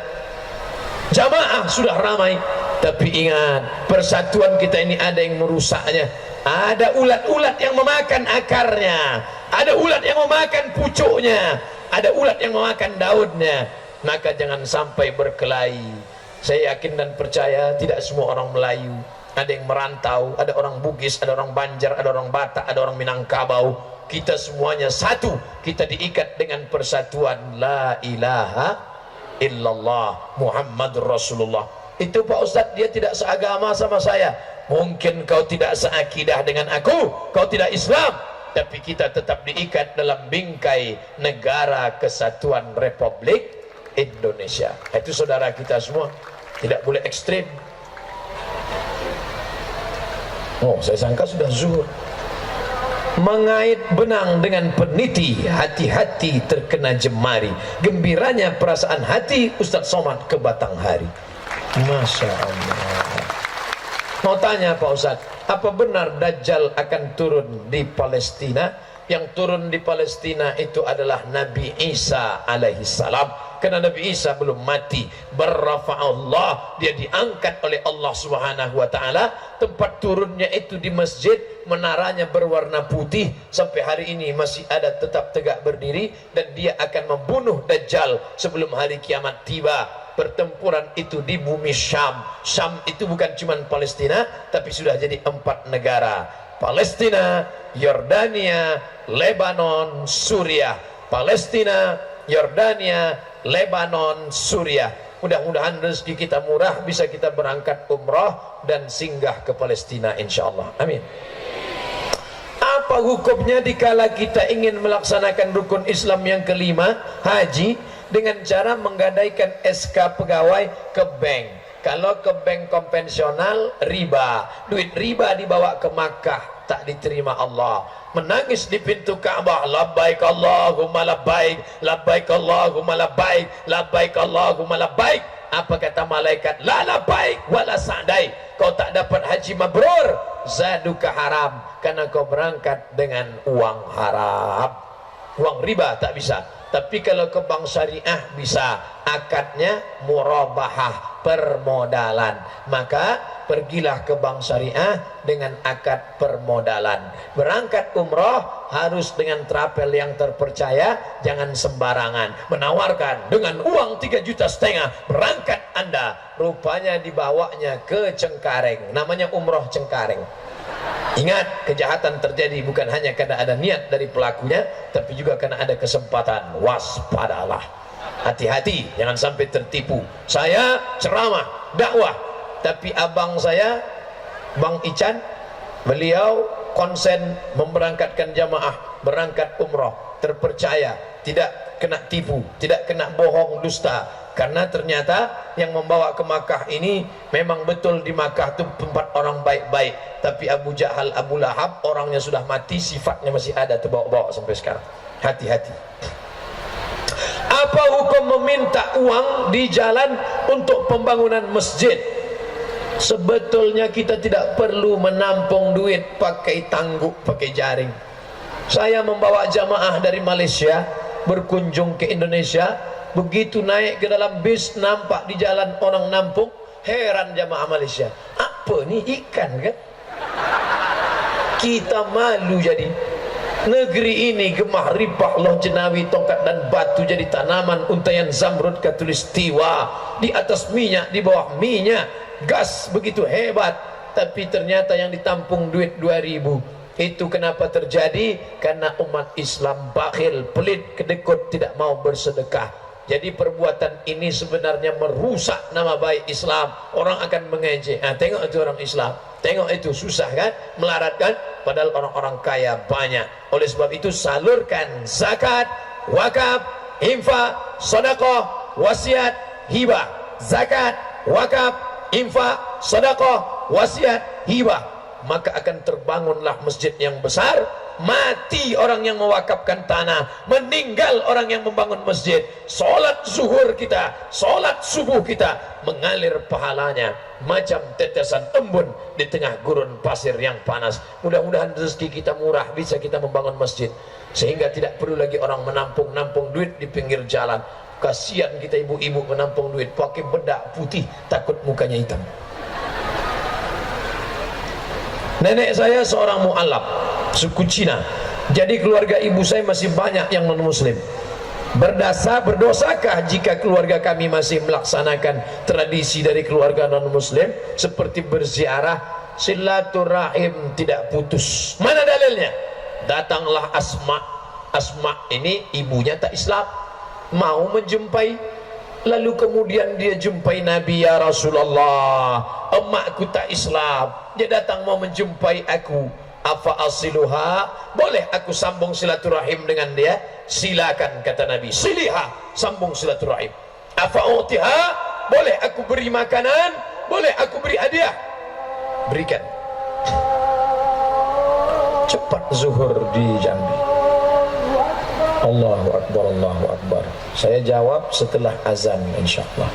B: jamaah sudah ramai. Tapi ingat, persatuan kita ini ada yang merusaknya. Ada ulat-ulat yang memakan akarnya, ada ulat yang memakan pucuknya, ada ulat yang memakan daunnya. Maka jangan sampai berkelahi. Saya yakin dan percaya tidak semua orang Melayu, ada yang merantau, ada orang Bugis, ada orang Banjar, ada orang Batak, ada orang Minangkabau. Kita semuanya satu, kita diikat dengan persatuan la ilaha illallah Muhammadur Rasulullah. Itu Pak Ustadz, dia tidak seagama sama saya. Mungkin kau tidak seakidah dengan aku, kau tidak Islam, tapi kita tetap diikat dalam bingkai negara kesatuan Republik Indonesia. Itu saudara kita semua, tidak boleh ekstrim. Oh, saya sangka sudah zuhur. Mengait benang dengan peniti, hati-hati terkena jemari. Gembiranya perasaan hati Ustaz Somad ke Batanghari. Masya Allah. Mau tanya Pak Ustaz, apa benar Dajjal akan turun di Palestina? Yang turun di Palestina itu adalah Nabi Isa alaihi salam. Karena Nabi Isa belum mati, berrafa'allah, dia diangkat oleh Allah Subhanahu wa taala. Tempat turunnya itu di masjid, menaranya berwarna putih, sampai hari ini masih ada, tetap tegak berdiri, dan dia akan membunuh Dajjal sebelum hari kiamat tiba. Pertempuran itu di bumi Syam. Syam itu bukan cuma Palestina, tapi sudah jadi 4 negara: Palestina, Yordania, Lebanon, Suriah. Palestina, Yordania, Lebanon, Suriah. Mudah-mudahan rezeki kita murah, bisa kita berangkat umrah dan singgah ke Palestina insyaallah. Amin. Apa hukumnya dikala kita ingin melaksanakan rukun Islam yang kelima, haji, dengan cara menggadaikan SK pegawai ke bank? Kalau ke bank konvensional riba, duit riba dibawa ke Makkah, tak diterima Allah. Menangis di pintu Ka'bah, labbaik Allahumma labbaik, labbaik Allahumma labbaik, labbaik Allahumma labbaik. Apa kata malaikat? La labbaik wala sa'dai. Kau tak dapat haji mabrur, zaduka haram, karena kau berangkat dengan uang haram. Uang riba tak bisa. Tapi kalau ke bank syariah bisa. Akadnya murabahah, permodalan. Maka pergilah ke bank syariah dengan akad permodalan. Berangkat umroh harus dengan travel yang terpercaya, jangan sembarangan menawarkan dengan uang 3,5 juta berangkat Anda. Rupanya dibawanya ke Cengkareng, namanya umroh Cengkareng. Ingat, kejahatan terjadi bukan hanya karena ada niat dari pelakunya, tapi juga karena ada kesempatan. Waspadalah, hati-hati, jangan sampai tertipu. Saya ceramah, dakwah, tapi abang saya, Bang Ican, beliau konsen memberangkatkan jamaah, berangkat umroh, terpercaya, tidak kena tipu, tidak kena bohong dusta. Karena ternyata yang membawa ke Makkah ini memang betul di Makkah itu tempat orang baik-baik, tapi Abu Jahal, Abu Lahab orangnya sudah mati, sifatnya masih ada, terbawa-bawa sampai sekarang. Hati-hati. Apa hukum meminta uang di jalan untuk pembangunan masjid? Sebetulnya kita tidak perlu menampung duit pakai tangguk, pakai jaring. Saya membawa jamaah dari Malaysia berkunjung ke Indonesia. Begitu naik ke dalam bis, nampak di jalan orang nampung, heran jamaah Malaysia. Apa ni, ikan kan? Kita malu jadi. Negeri ini gemah ripah, loh jenawi, tongkat dan batu jadi tanaman, untayan zamrud katulistiwa. Di atas minyak, di bawah minyak, gas begitu hebat. Tapi ternyata yang ditampung duit 2.000. Itu kenapa terjadi? Karena umat Islam bakhil, pelit, kedekut, tidak mau bersedekah. Jadi perbuatan ini sebenarnya merusak nama baik Islam. Orang akan mengejek. Tengok itu orang Islam, tengok itu susah kan, melarat kan, padahal orang-orang kaya banyak. Oleh sebab itu salurkan zakat, wakaf, infak, sedekah, wasiat, hibah. Zakat, wakaf, infak, sedekah, wasiat, hibah. Maka akan terbangunlah masjid yang besar. Mati orang yang mewakafkan tanah, meninggal orang yang membangun masjid. Solat zuhur kita, solat subuh kita mengalir pahalanya macam tetesan embun di tengah gurun pasir yang panas. Mudah-mudahan rezeki kita murah, bisa kita membangun masjid, sehingga tidak perlu lagi orang menampung-nampung duit di pinggir jalan. Kasihan kita ibu-ibu menampung duit pakai bedak putih, takut mukanya hitam. Nenek saya seorang mu'alaf, suku Cina. Jadi keluarga ibu saya masih banyak yang non-muslim. Berdosakah jika keluarga kami masih melaksanakan tradisi dari keluarga non-muslim seperti berziarah, silaturahim tidak putus? Mana dalilnya? Datanglah Asma. Asma ini ibunya tak Islam, mau menjumpai. Lalu kemudian dia jumpai Nabi, ya Rasulullah, emakku tak Islam, dia datang mau menjumpai aku. Afa asiluha, boleh aku sambung silaturahim dengan dia? Silakan, kata Nabi, siliha, sambung silaturahim. Afa utiha, boleh aku beri makanan? Boleh aku beri hadiah? Berikan. Cepat zuhur di Jambi. Allahu Akbar, Allahu Akbar. Saya jawab setelah azan insyaallah.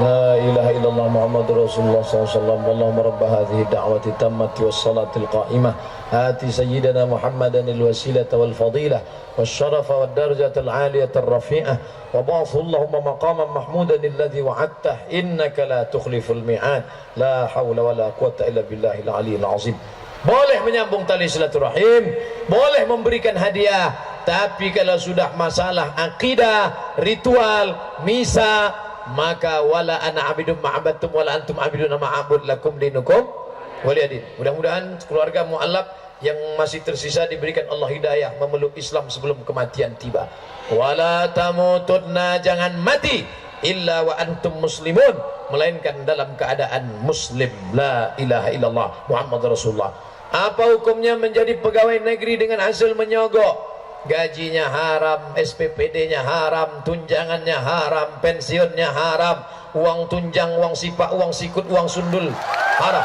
B: La ilaha illallah Muhammadur Rasulullah sallallahu Allahumma rabb hadhihi da'wati tammati was salatil qa'imah ati sayyidina Muhammadan al wasilata wal fadilah wasyarafa wad darajatal 'aliyatar rafi'ah wa ba'athu Allahumma maqaman mahmudan alladhi wa'adtah innaka la tukhliful mi'ad la haula wala quwwata illa billahil aliyyil azim. Boleh menyambung tali silaturahim, boleh memberikan hadiah, tapi kalau sudah masalah akidah, ritual, misa, maka wala ana abidum ma'abattum wala antum abiduna ma'abud lakum dinukum waliyadin. Mudah-mudahan keluarga mu'allaf yang masih tersisa diberikan Allah hidayah memeluk Islam sebelum kematian tiba. Wala tamutunna, jangan mati illa wa antum muslimun, melainkan dalam keadaan muslim. La ilaha illallah Muhammad Rasulullah. Apa hukumnya menjadi pegawai negeri dengan hasil menyogok? Gajinya haram, SPPD-nya haram, tunjangannya haram, pensiunnya haram, uang tunjang, uang sipak, uang sikut, uang sundul haram.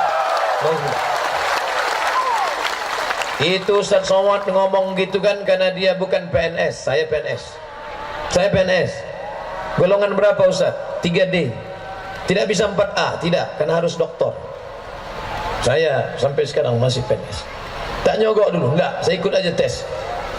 B: Itu Ustaz Somad ngomong gitu kan karena dia bukan PNS. Saya PNS. Saya PNS. Golongan berapa Ustaz? 3D. Tidak bisa 4A, tidak, karena harus doktor. Saya sampai sekarang masih PNS. Tak nyogok dulu, enggak, saya ikut aja tes.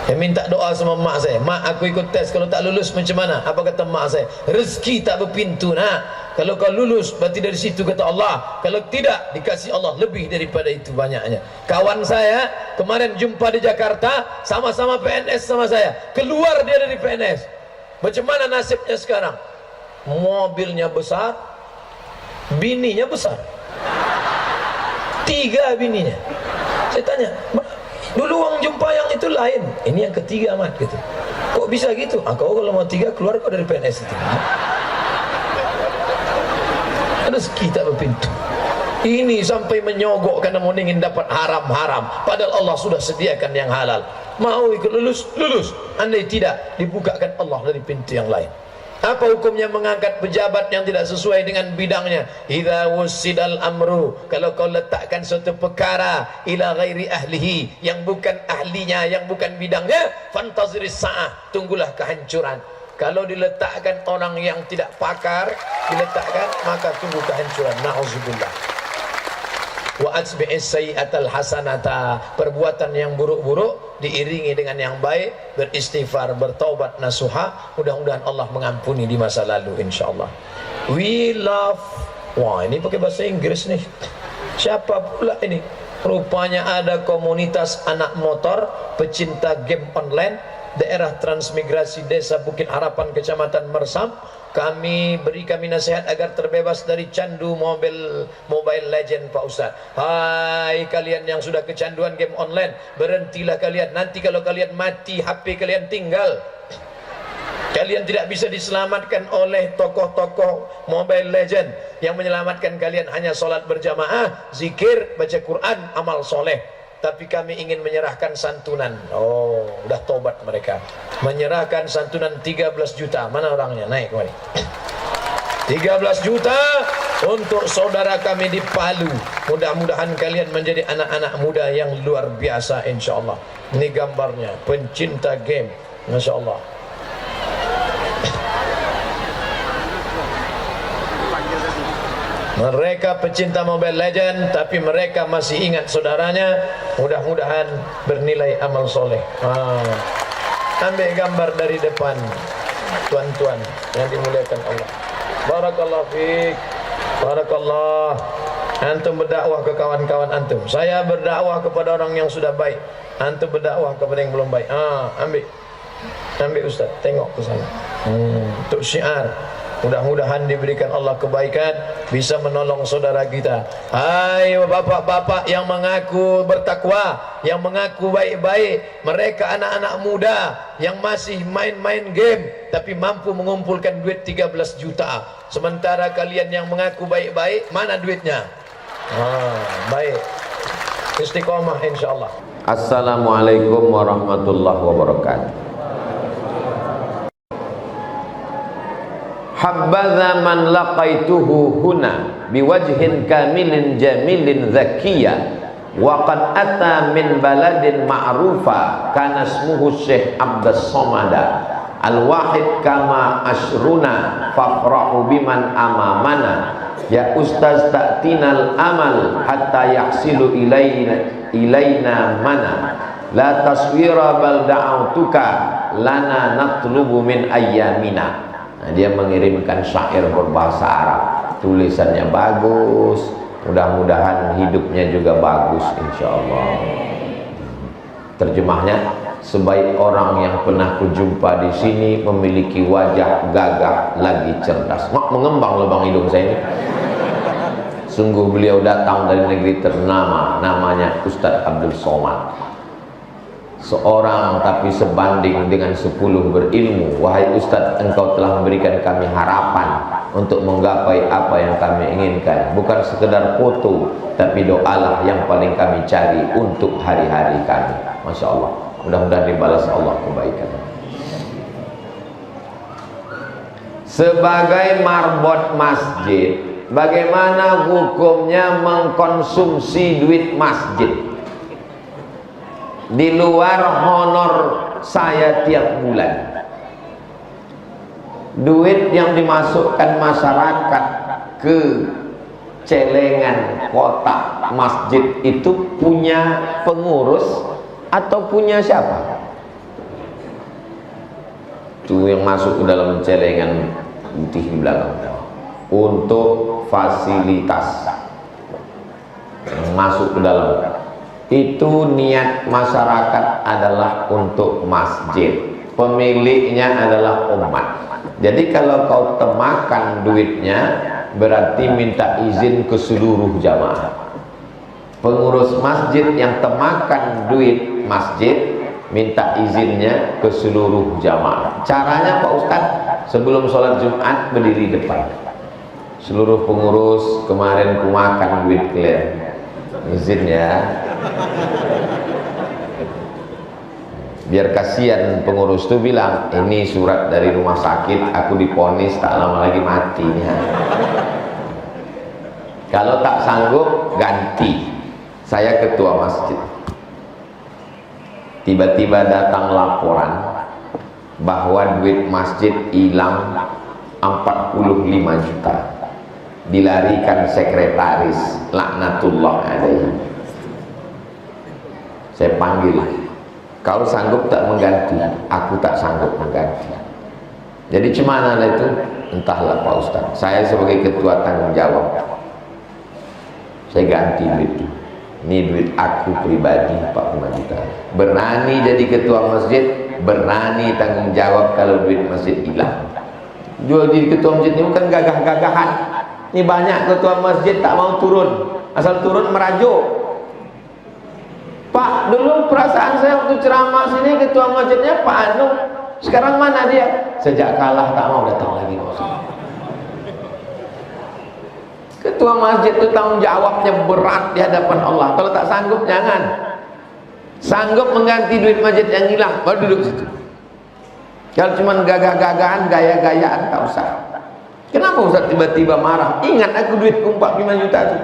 B: Saya minta doa sama mak saya, mak aku ikut tes, kalau tak lulus macam mana? Apa kata mak saya? Rezeki tak berpintu nak. Kalau kau lulus berarti dari situ kata Allah. Kalau tidak dikasih Allah lebih daripada itu banyaknya. Kawan saya kemarin jumpa di Jakarta, sama-sama PNS sama saya. Keluar dia dari PNS. Macam mana nasibnya sekarang? Mobilnya besar, bininya besar. 3 bininya. Saya tanya, dulu uang jumpa yang itu lain, ini yang ketiga amat gitu. Kok bisa gitu? Kau kalau mau 3 keluar kau dari PNS itu. Rezeki tak berpintu. Ini sampai menyogok karena mau ingin dapat haram-haram, padahal Allah sudah sediakan yang halal. Mau ikut lulus, lulus. Andai tidak, dibukakan Allah dari pintu yang lain. Apa hukumnya mengangkat pejabat yang tidak sesuai dengan bidangnya? Idza wusidal amru, kalau kau letakkan suatu perkara ila ghairi ahlihi, yang bukan ahlinya, yang bukan bidangnya, fantaziris sa'ah, tunggulah kehancuran. Kalau diletakkan orang yang tidak pakar, diletakkan, maka tunggu kehancuran. Na'udzubillah. Wa atbi'is sayyi'atal hasanata, perbuatan yang buruk-buruk diiringi dengan yang baik, beristighfar, bertaubat nasuha, mudah-mudahan Allah mengampuni di masa lalu insyaallah. We love, wah ini pakai bahasa Inggris nih. Siapa pula ini? Rupanya ada komunitas anak motor pecinta game online daerah transmigrasi Desa Bukit Harapan Kecamatan Mersam. Kami nasihat agar terbebas dari candu Mobile Legend Pak Ustaz. Hai kalian yang sudah kecanduan game online, berhentilah kalian. Nanti kalau kalian mati, HP kalian tinggal. Kalian tidak bisa diselamatkan oleh tokoh-tokoh Mobile Legend. Yang menyelamatkan kalian hanya sholat berjamaah, zikir, baca Quran, amal soleh. Tapi kami ingin menyerahkan santunan. Oh, udah tobat mereka. Menyerahkan santunan 13 juta. Mana orangnya? Naik kemari. 13 juta untuk saudara kami di Palu. Mudah-mudahan kalian menjadi anak-anak muda yang luar biasa insyaallah. Ini gambarnya, pencinta game. Masya Allah. Mereka pecinta Mobile Legend, tapi mereka masih ingat saudaranya. Mudah-mudahan bernilai amal soleh. Ambil gambar dari depan, tuan-tuan yang dimuliakan Allah. Barakallah fiik. Barakallah. Antum berdakwah ke kawan-kawan antum. Saya berdakwah kepada orang yang sudah baik. Antum berdakwah kepada yang belum baik. Ambil Ustaz, tengok ke sana. Untuk syiar. Mudah-mudahan diberikan Allah kebaikan, bisa menolong saudara kita. Hai bapak-bapak yang mengaku bertakwa, yang mengaku baik-baik, mereka anak-anak muda yang masih main-main game tapi mampu mengumpulkan duit 13 juta. Sementara kalian yang mengaku baik-baik, mana duitnya? Baik. Istiqomah insyaallah.
A: Assalamualaikum warahmatullahi wabarakatuh. Habbaza man laqaituhu huna biwajhin kamilin jamilin zakiyya wa qad ata min baladin ma'rufa kana ismuhu Syekh Abdus Somada al-wahid kama asruna fafrahu biman amamana ya ustaz ta'tinal amal hatta yahsilu ilaina mana la taswira bal da'autuka lana natlubu min ayyamina. Nah, dia mengirimkan syair berbahasa Arab, tulisannya bagus, mudah-mudahan hidupnya juga bagus insyaallah. Terjemahnya, sebaik orang yang pernah kujumpa di sini memiliki wajah gagah lagi cerdas. Mengembang lubang hidung saya ini. Sungguh beliau datang dari negeri ternama, namanya Ustadz Abdul Somad. Seorang tapi sebanding dengan 10 berilmu. Wahai Ustadz, engkau telah memberikan kami harapan untuk menggapai apa yang kami inginkan. Bukan sekedar foto, tapi doalah yang paling kami cari untuk hari-hari kami. Masya Allah, mudah-mudahan dibalas Allah kebaikan. Sebagai marbot masjid, bagaimana hukumnya mengkonsumsi duit masjid di luar honor saya tiap bulan? Duit yang dimasukkan masyarakat ke celengan kotak masjid itu punya pengurus atau punya siapa? Itu yang masuk ke dalam celengan putih di belakang untuk fasilitas yang masuk ke dalam. Itu niat masyarakat adalah untuk masjid, pemiliknya adalah umat. Jadi kalau kau temakan duitnya, berarti minta izin ke seluruh jamaah. Pengurus masjid yang temakan duit masjid minta izinnya ke seluruh jamaah. Caranya Pak Ustadz, sebelum sholat Jumat berdiri depan. Seluruh pengurus, kemarin kumakan duit kalian, izin ya. Biar kasihan pengurus tuh bilang, ini surat dari rumah sakit, aku diponis tak lama lagi matinya. Kalau tak sanggup ganti. Saya ketua masjid, tiba-tiba datang laporan bahwa duit masjid hilang 45 juta, dilarikan sekretaris, laknatullah alaihi. Saya panggil, kau sanggup tak mengganti? Aku tak sanggup mengganti. Jadi cemana lah itu? Entahlah Pak Ustaz, saya sebagai ketua tanggung jawab, saya ganti duit itu. Ini duit aku pribadi 45 juta. Berani jadi ketua masjid, berani tanggung jawab kalau duit masjid hilang. Jual jadi ketua masjid ini bukan gagah-gagahan. Ini banyak ketua masjid tak mau turun, asal turun merajuk. Pak, dulu perasaan saya waktu ceramah sini ketua masjidnya Pak Anu, sekarang mana dia? Sejak kalah tak mau datang lagi. Ketua masjid itu tanggung jawabnya berat di hadapan Allah. Kalau tak sanggup jangan. Sanggup mengganti duit masjid yang hilang, baru duduk situ. Kalau cuma gagah-gagahan, gaya-gayaan tak usah. Kenapa Ustaz tiba-tiba marah? Ingat aku duitku 45 juta itu.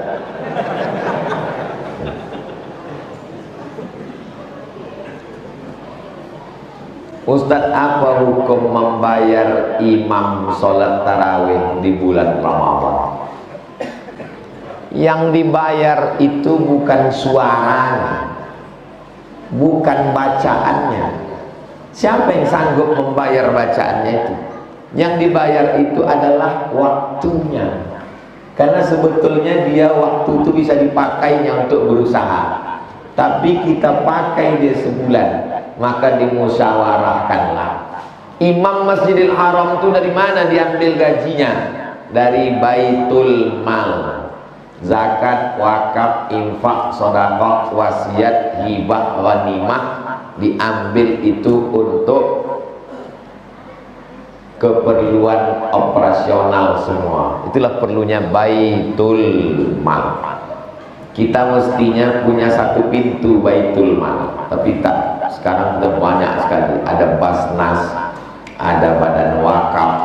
A: Ustaz, apa hukum membayar imam sholat tarawih di bulan Ramadan? Yang dibayar itu bukan suaranya, bukan bacaannya. Siapa yang sanggup membayar bacaannya itu? Yang dibayar itu adalah waktunya. Karena sebetulnya dia waktu itu bisa dipakainya untuk berusaha, tapi kita pakai dia sebulan, maka dimusyawarahkanlah. Imam Masjidil Haram itu dari mana diambil gajinya? Dari Baitul Mal. Zakat, wakaf, infak, sedekah, wasiat, hibah, ghanimah diambil itu untuk keperluan operasional semua. Itulah perlunya Baitul Mal. Kita mestinya punya satu pintu Baitul Mal, tapi tak. Sekarang sudah banyak sekali. Ada Basnas, ada Badan Wakaf,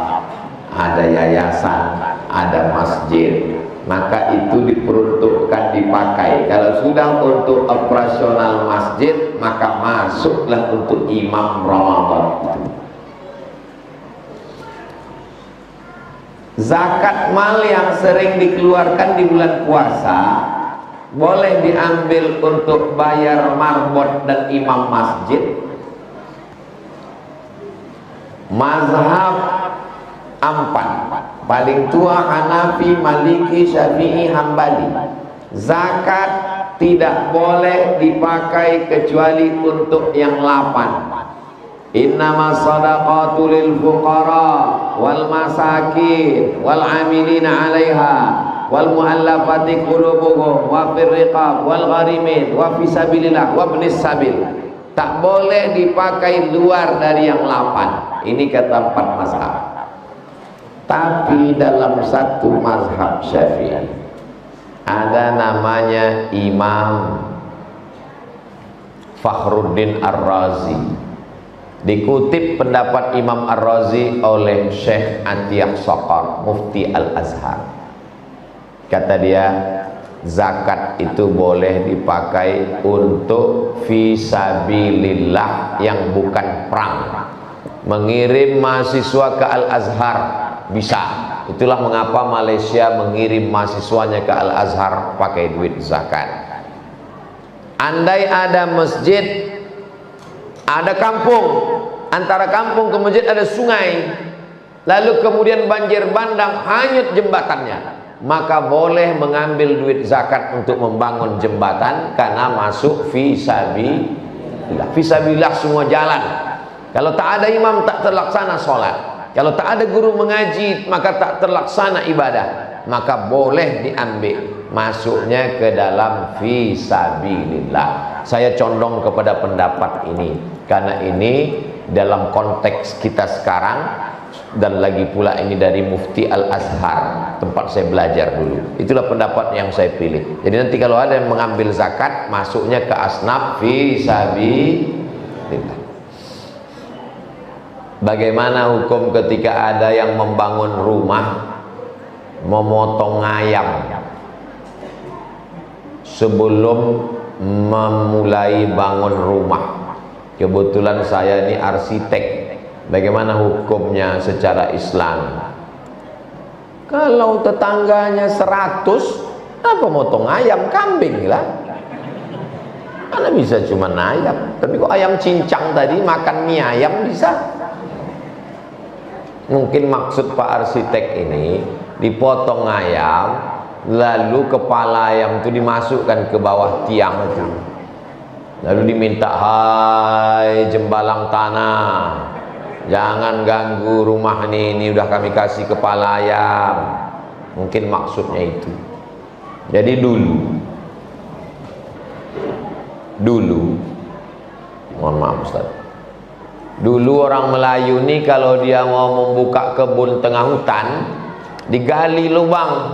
A: ada yayasan, ada masjid. Maka itu diperuntukkan dipakai. Kalau sudah untuk operasional masjid, maka masuklah untuk imam Ramadan itu. Zakat mal yang sering dikeluarkan di bulan puasa boleh diambil untuk bayar marbot dan imam masjid. Mazhab 4 paling tua Hanafi, Maliki, Syafi'i, Hambali. Zakat tidak boleh dipakai kecuali untuk yang 8. Innama sadaqatu lil fuqara wal masakin wal amilina 'alaiha wal mu'allafati qulubuhum wa fir riqab wal gharimin wa fi sabilillah wa ibnis sabil. Tak boleh dipakai luar dari yang 8. Ini kata 4 mazhab. Tapi dalam satu mazhab Syafi'i ada namanya Imam Fakhruddin Ar-Razi. Dikutip pendapat Imam Ar-Razi oleh Syekh Atiyah Saqar, Mufti Al-Azhar. Kata dia, zakat itu boleh dipakai untuk fisabilillah yang bukan perang. Mengirim mahasiswa ke Al-Azhar bisa. Itulah mengapa Malaysia mengirim mahasiswanya ke Al-Azhar pakai duit zakat. Andai ada masjid, ada kampung, antara kampung ke masjid ada sungai, lalu kemudian banjir bandang hanyut jembatannya, maka boleh mengambil duit zakat untuk membangun jembatan karena masuk fisabilillah. Fisabilillah semua jalan. Kalau tak ada imam tak terlaksana sholat. Kalau tak ada guru mengaji maka tak terlaksana ibadah. Maka boleh diambil, masuknya ke dalam fisabilillah. Saya condong kepada pendapat ini karena ini dalam konteks kita sekarang, dan lagi pula ini dari Mufti Al-Azhar, tempat saya belajar dulu. Itulah pendapat yang saya pilih. Jadi nanti kalau ada yang mengambil zakat, masuknya ke asnaf fisabilillah. Bagaimana hukum ketika ada yang membangun rumah, memotong ayam sebelum memulai bangun rumah? Kebetulan saya ini arsitek. Bagaimana hukumnya secara Islam? Kalau tetangganya 100, apa motong ayam? Kambing lah. Mana bisa cuma ayam? Tapi kok ayam cincang tadi makan mie ayam bisa? Mungkin maksud Pak arsitek ini dipotong ayam, lalu kepala ayam itu dimasukkan ke bawah tiang itu, lalu diminta, hai jembalang tanah, jangan ganggu rumah ini udah kami kasih kepala ayam. Mungkin maksudnya itu. Jadi dulu mohon maaf Ustaz, dulu orang Melayu ini kalau dia mau membuka kebun tengah hutan, digali lubang,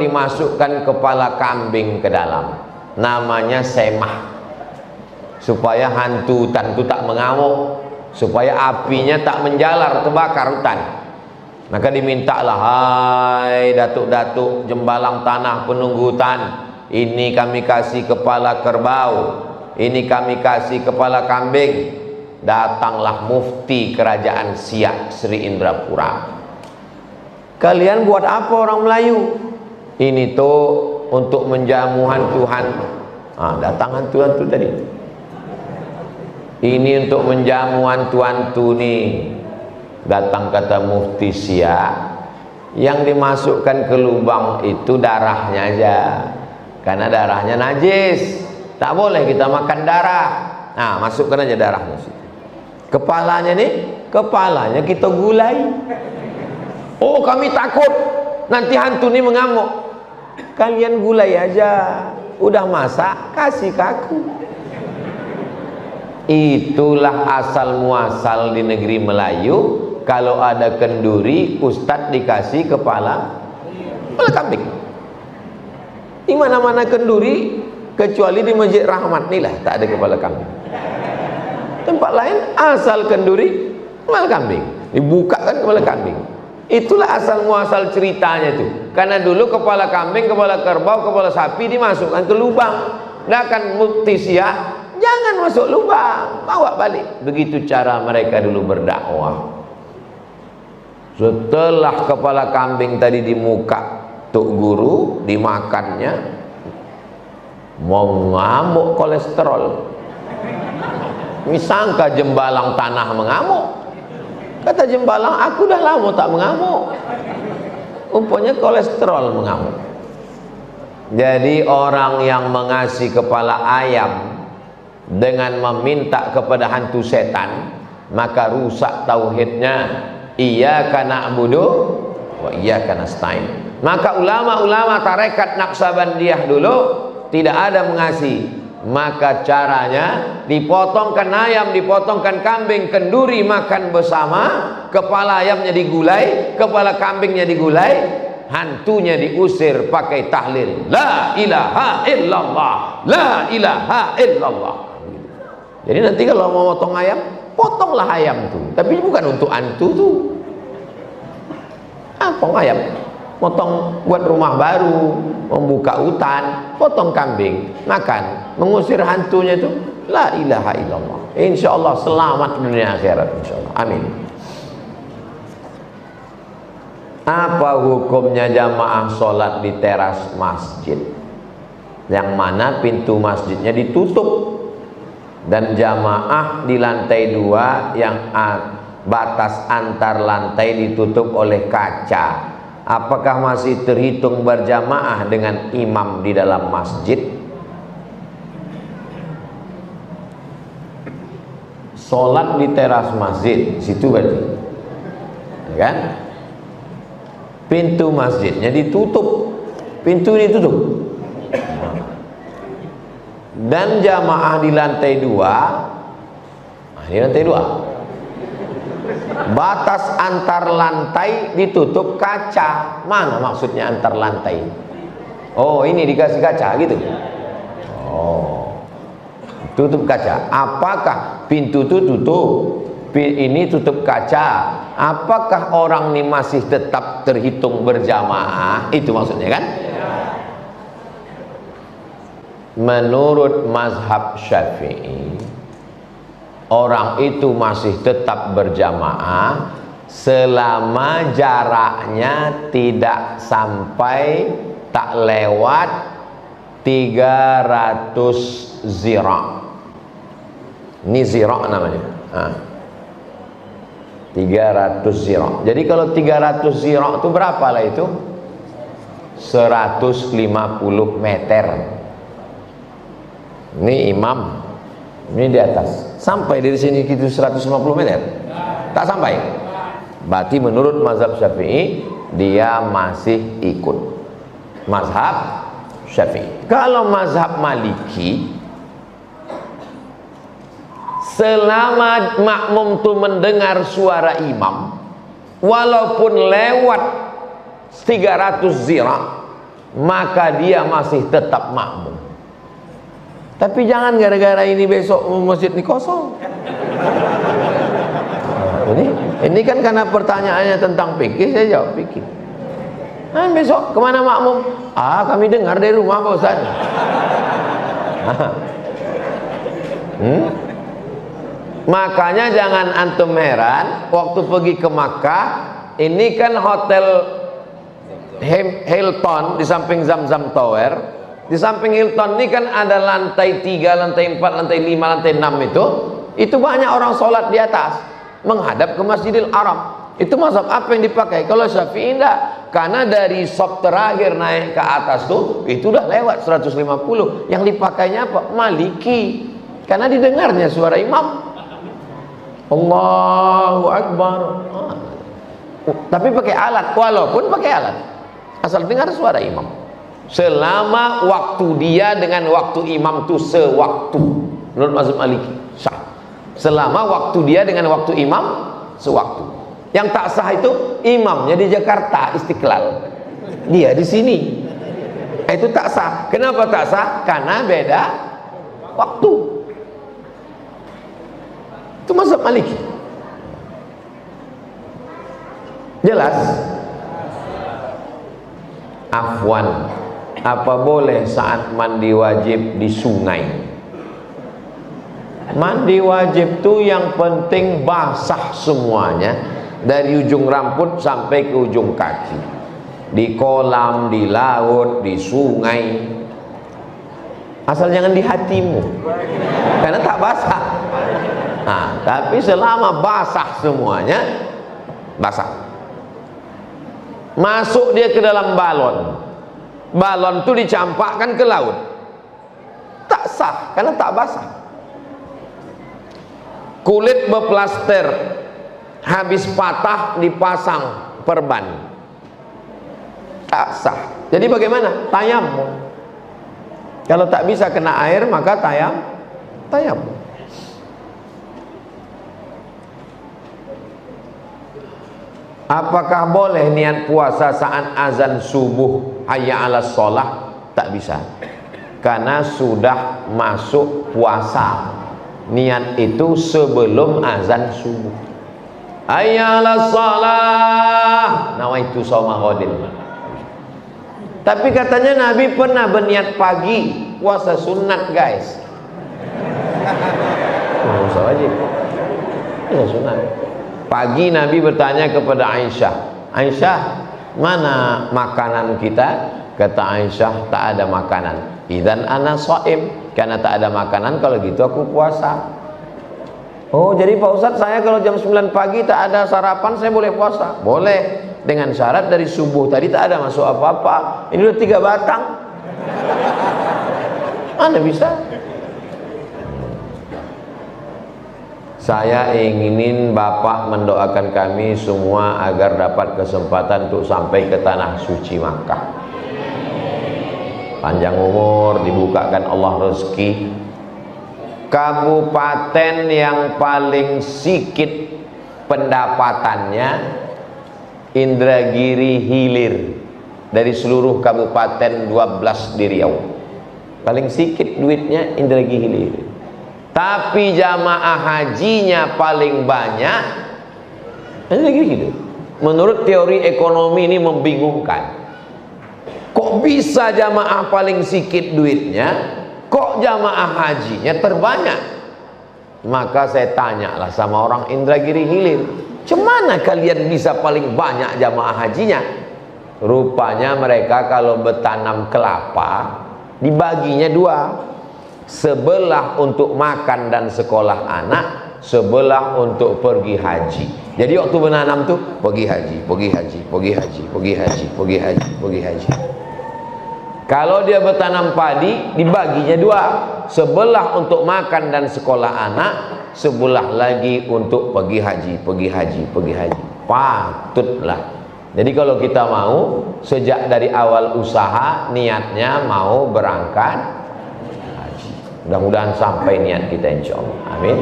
A: dimasukkan kepala kambing ke dalam, namanya semah, supaya hantu hutan itu tak mengamuk, supaya apinya tak menjalar terbakar hutan. Maka dimintalah, hai datuk-datuk jembalang tanah penunggu hutan, ini kami kasih kepala kerbau, ini kami kasih kepala kambing. Datanglah mufti kerajaan Siak Sri Indrapura. Kalian buat apa orang Melayu? Ini tuh untuk menjamu hantu-hantu. Datang hantu-hantu tadi. Ini untuk menjamu hantu-hantu nih. Datang kata mufti Siak, yang dimasukkan ke lubang itu darahnya aja, karena darahnya najis, tak boleh kita makan darah. Nah, masukkan aja darahnya. Kepalanya nih, kepalanya kita gulai. Oh, kami takut nanti hantu ini mengamuk. Kalian gulai aja, udah masak kasih ke aku. Itulah asal muasal di negeri Melayu. Kalau ada kenduri, ustadz dikasih kepala kambing. Di mana-mana kenduri kecuali di Masjid Rahmat nih lah tak ada kepala kambing. Tempat lain asal kenduri kepala kambing, dibuka kan kepala kambing. Itulah asal muasal ceritanya itu. Karena dulu kepala kambing, kepala kerbau, kepala sapi dimasukkan ke lubang. Nah kan muktisia, jangan masuk lubang, bawa balik. Begitu cara mereka dulu berdakwah. Setelah kepala kambing tadi di muka Tuk Guru, dimakannya, mau ngamuk kolesterol. Misangka jembalang tanah mengamuk. Kata jembalang, aku dah lama tak mengamuk. Rupanya kolesterol mengamuk. Jadi orang yang mengasih kepala ayam dengan meminta kepada hantu setan, maka rusak tauhidnya. Iyyaka na'budu wa iyyaka nasta'in. Maka ulama-ulama tarekat Naqsabandiyah dulu tidak ada mengasih. Maka caranya dipotongkan ayam, dipotongkan kambing, kenduri makan bersama, kepala ayamnya digulai, kepala kambingnya digulai, hantunya diusir pakai tahlil la ilaha illallah, la ilaha illallah. Jadi nanti kalau mau potong ayam, potonglah ayam tuh, tapi bukan untuk hantu tuh. Potong ayam, potong buat rumah baru, membuka hutan, potong kambing, makan, mengusir hantunya itu la ilaha illallah. Insyaallah selamat dunia akhirat insyaallah. Amin. Apa hukumnya jamaah sholat di teras masjid yang mana pintu masjidnya ditutup dan jamaah di lantai 2 yang batas antar lantai ditutup oleh kaca? Apakah masih terhitung berjamaah dengan imam di dalam masjid? Sholat di teras masjid, situ berarti, ya kan? Pintu masjidnya ditutup, pintu ditutup, dan jamaah di lantai 2, di lantai 2. Batas antar lantai ditutup kaca. Mana maksudnya antar lantai? Oh, ini dikasih kaca gitu. Oh, tutup kaca. Apakah pintu itu tutup, ini tutup kaca? Apakah orang ini masih tetap terhitung berjamaah? Itu maksudnya kan? Menurut mazhab Syafi'i, orang itu masih tetap berjamaah selama jaraknya tidak sampai, tak lewat 300 zira'. Ini zira' namanya. 300 zira'. Jadi kalau 300 zira' itu berapa lah itu? 150 meter. Ini imam, ini di atas. Sampai dari sini gitu 150 meter? Tak sampai. Berarti menurut mazhab Syafi'i dia masih ikut mazhab Syafi'i. Kalau mazhab Maliki, selama makmum tu mendengar suara imam walaupun lewat 300 zira', maka dia masih tetap makmum. Tapi jangan gara-gara ini besok masjid ini kosong. Ini kan karena pertanyaannya tentang fikih, saya jawab fikih. Besok kemana makmum? Kami dengar dari rumah Pak Ustaz. Makanya jangan antum heran waktu pergi ke Makkah, ini kan hotel Hilton di samping Zamzam Tower. Di samping Hilton ini kan ada lantai 3, lantai 4, lantai 5, lantai 6 itu banyak orang sholat di atas menghadap ke Masjidil Haram. Itu mazhab apa yang dipakai? Kalau Syafi'i enggak, karena dari sop terakhir naik ke atas tuh itu udah lewat 150. Yang dipakainya apa? Maliki, karena didengarnya suara imam. Allahu Akbar. Tapi pakai alat, walaupun pakai alat, asal dengar suara imam. Selama waktu dia dengan waktu imam itu sewaktu, menurut mazhab Maliki sah. Selama waktu dia dengan waktu imam sewaktu. Yang tak sah itu imamnya di Jakarta Istiqlal, dia di sini Itu tak sah. Kenapa tak sah? Karena beda waktu. Itu mazhab Maliki. Jelas? Afwan, apa boleh saat mandi wajib di sungai? Mandi wajib tuh yang penting basah semuanya, dari ujung rambut sampai ke ujung kaki. Di kolam, di laut, di sungai. Asal jangan di hatimu, karena tak basah. Nah, tapi selama basah semuanya, basah. Masuk dia ke dalam balon, balon itu dicampakkan ke laut, tak sah karena tak basah. Kulit berplaster, habis patah dipasang perban, tak sah. Jadi bagaimana? Tayamum. Kalau tak bisa kena air maka tayamum. Apakah boleh niat puasa saat azan subuh hayya 'alas shalah? Tak bisa, karena sudah masuk puasa. Niat itu sebelum azan subuh. Hayya 'alas shalah, nawaitu shauma ghadin. Tapi katanya Nabi pernah berniat pagi puasa sunat, guys. Puasa wajib, puasa sunat. Pagi Nabi bertanya kepada Aisyah, Aisyah, mana makanan kita? Kata Aisyah, tak ada makanan. Idzan ana shaim, karena tak ada makanan, kalau gitu aku puasa. Oh, jadi Pak Ustadz, saya kalau jam 9 pagi tak ada sarapan, saya boleh puasa? Boleh, dengan syarat dari subuh tadi tak ada masuk apa-apa. Ini udah 3 batang, mana bisa? Saya inginin Bapak mendoakan kami semua agar dapat kesempatan untuk sampai ke tanah suci Makkah. Panjang umur, dibukakan Allah rezeki. Kabupaten yang paling sikit pendapatannya Indragiri Hilir, dari seluruh kabupaten 12 di Riau. Paling sikit duitnya Indragiri Hilir. Tapi jamaah hajinya paling banyak. Menurut teori ekonomi ini membingungkan. Kok bisa jamaah paling sedikit duitnya, kok jamaah hajinya terbanyak? Maka saya tanyalah sama orang Indragiri Hilir, "Cemana kalian bisa paling banyak jamaah hajinya?" Rupanya mereka kalau bertanam kelapa dibaginya 2. Sebelah untuk makan dan sekolah anak, sebelah untuk pergi haji. Jadi waktu menanam tuh pergi haji, pergi haji, pergi haji, pergi haji, pergi haji, pergi haji. Kalau dia bertanam padi, dibaginya 2. Sebelah untuk makan dan sekolah anak, sebelah lagi untuk pergi haji, pergi haji, pergi haji. Patutlah. Jadi kalau kita mau sejak dari awal usaha niatnya mau berangkat, mudah-mudahan sampai niat kita, insya Allah. Amin.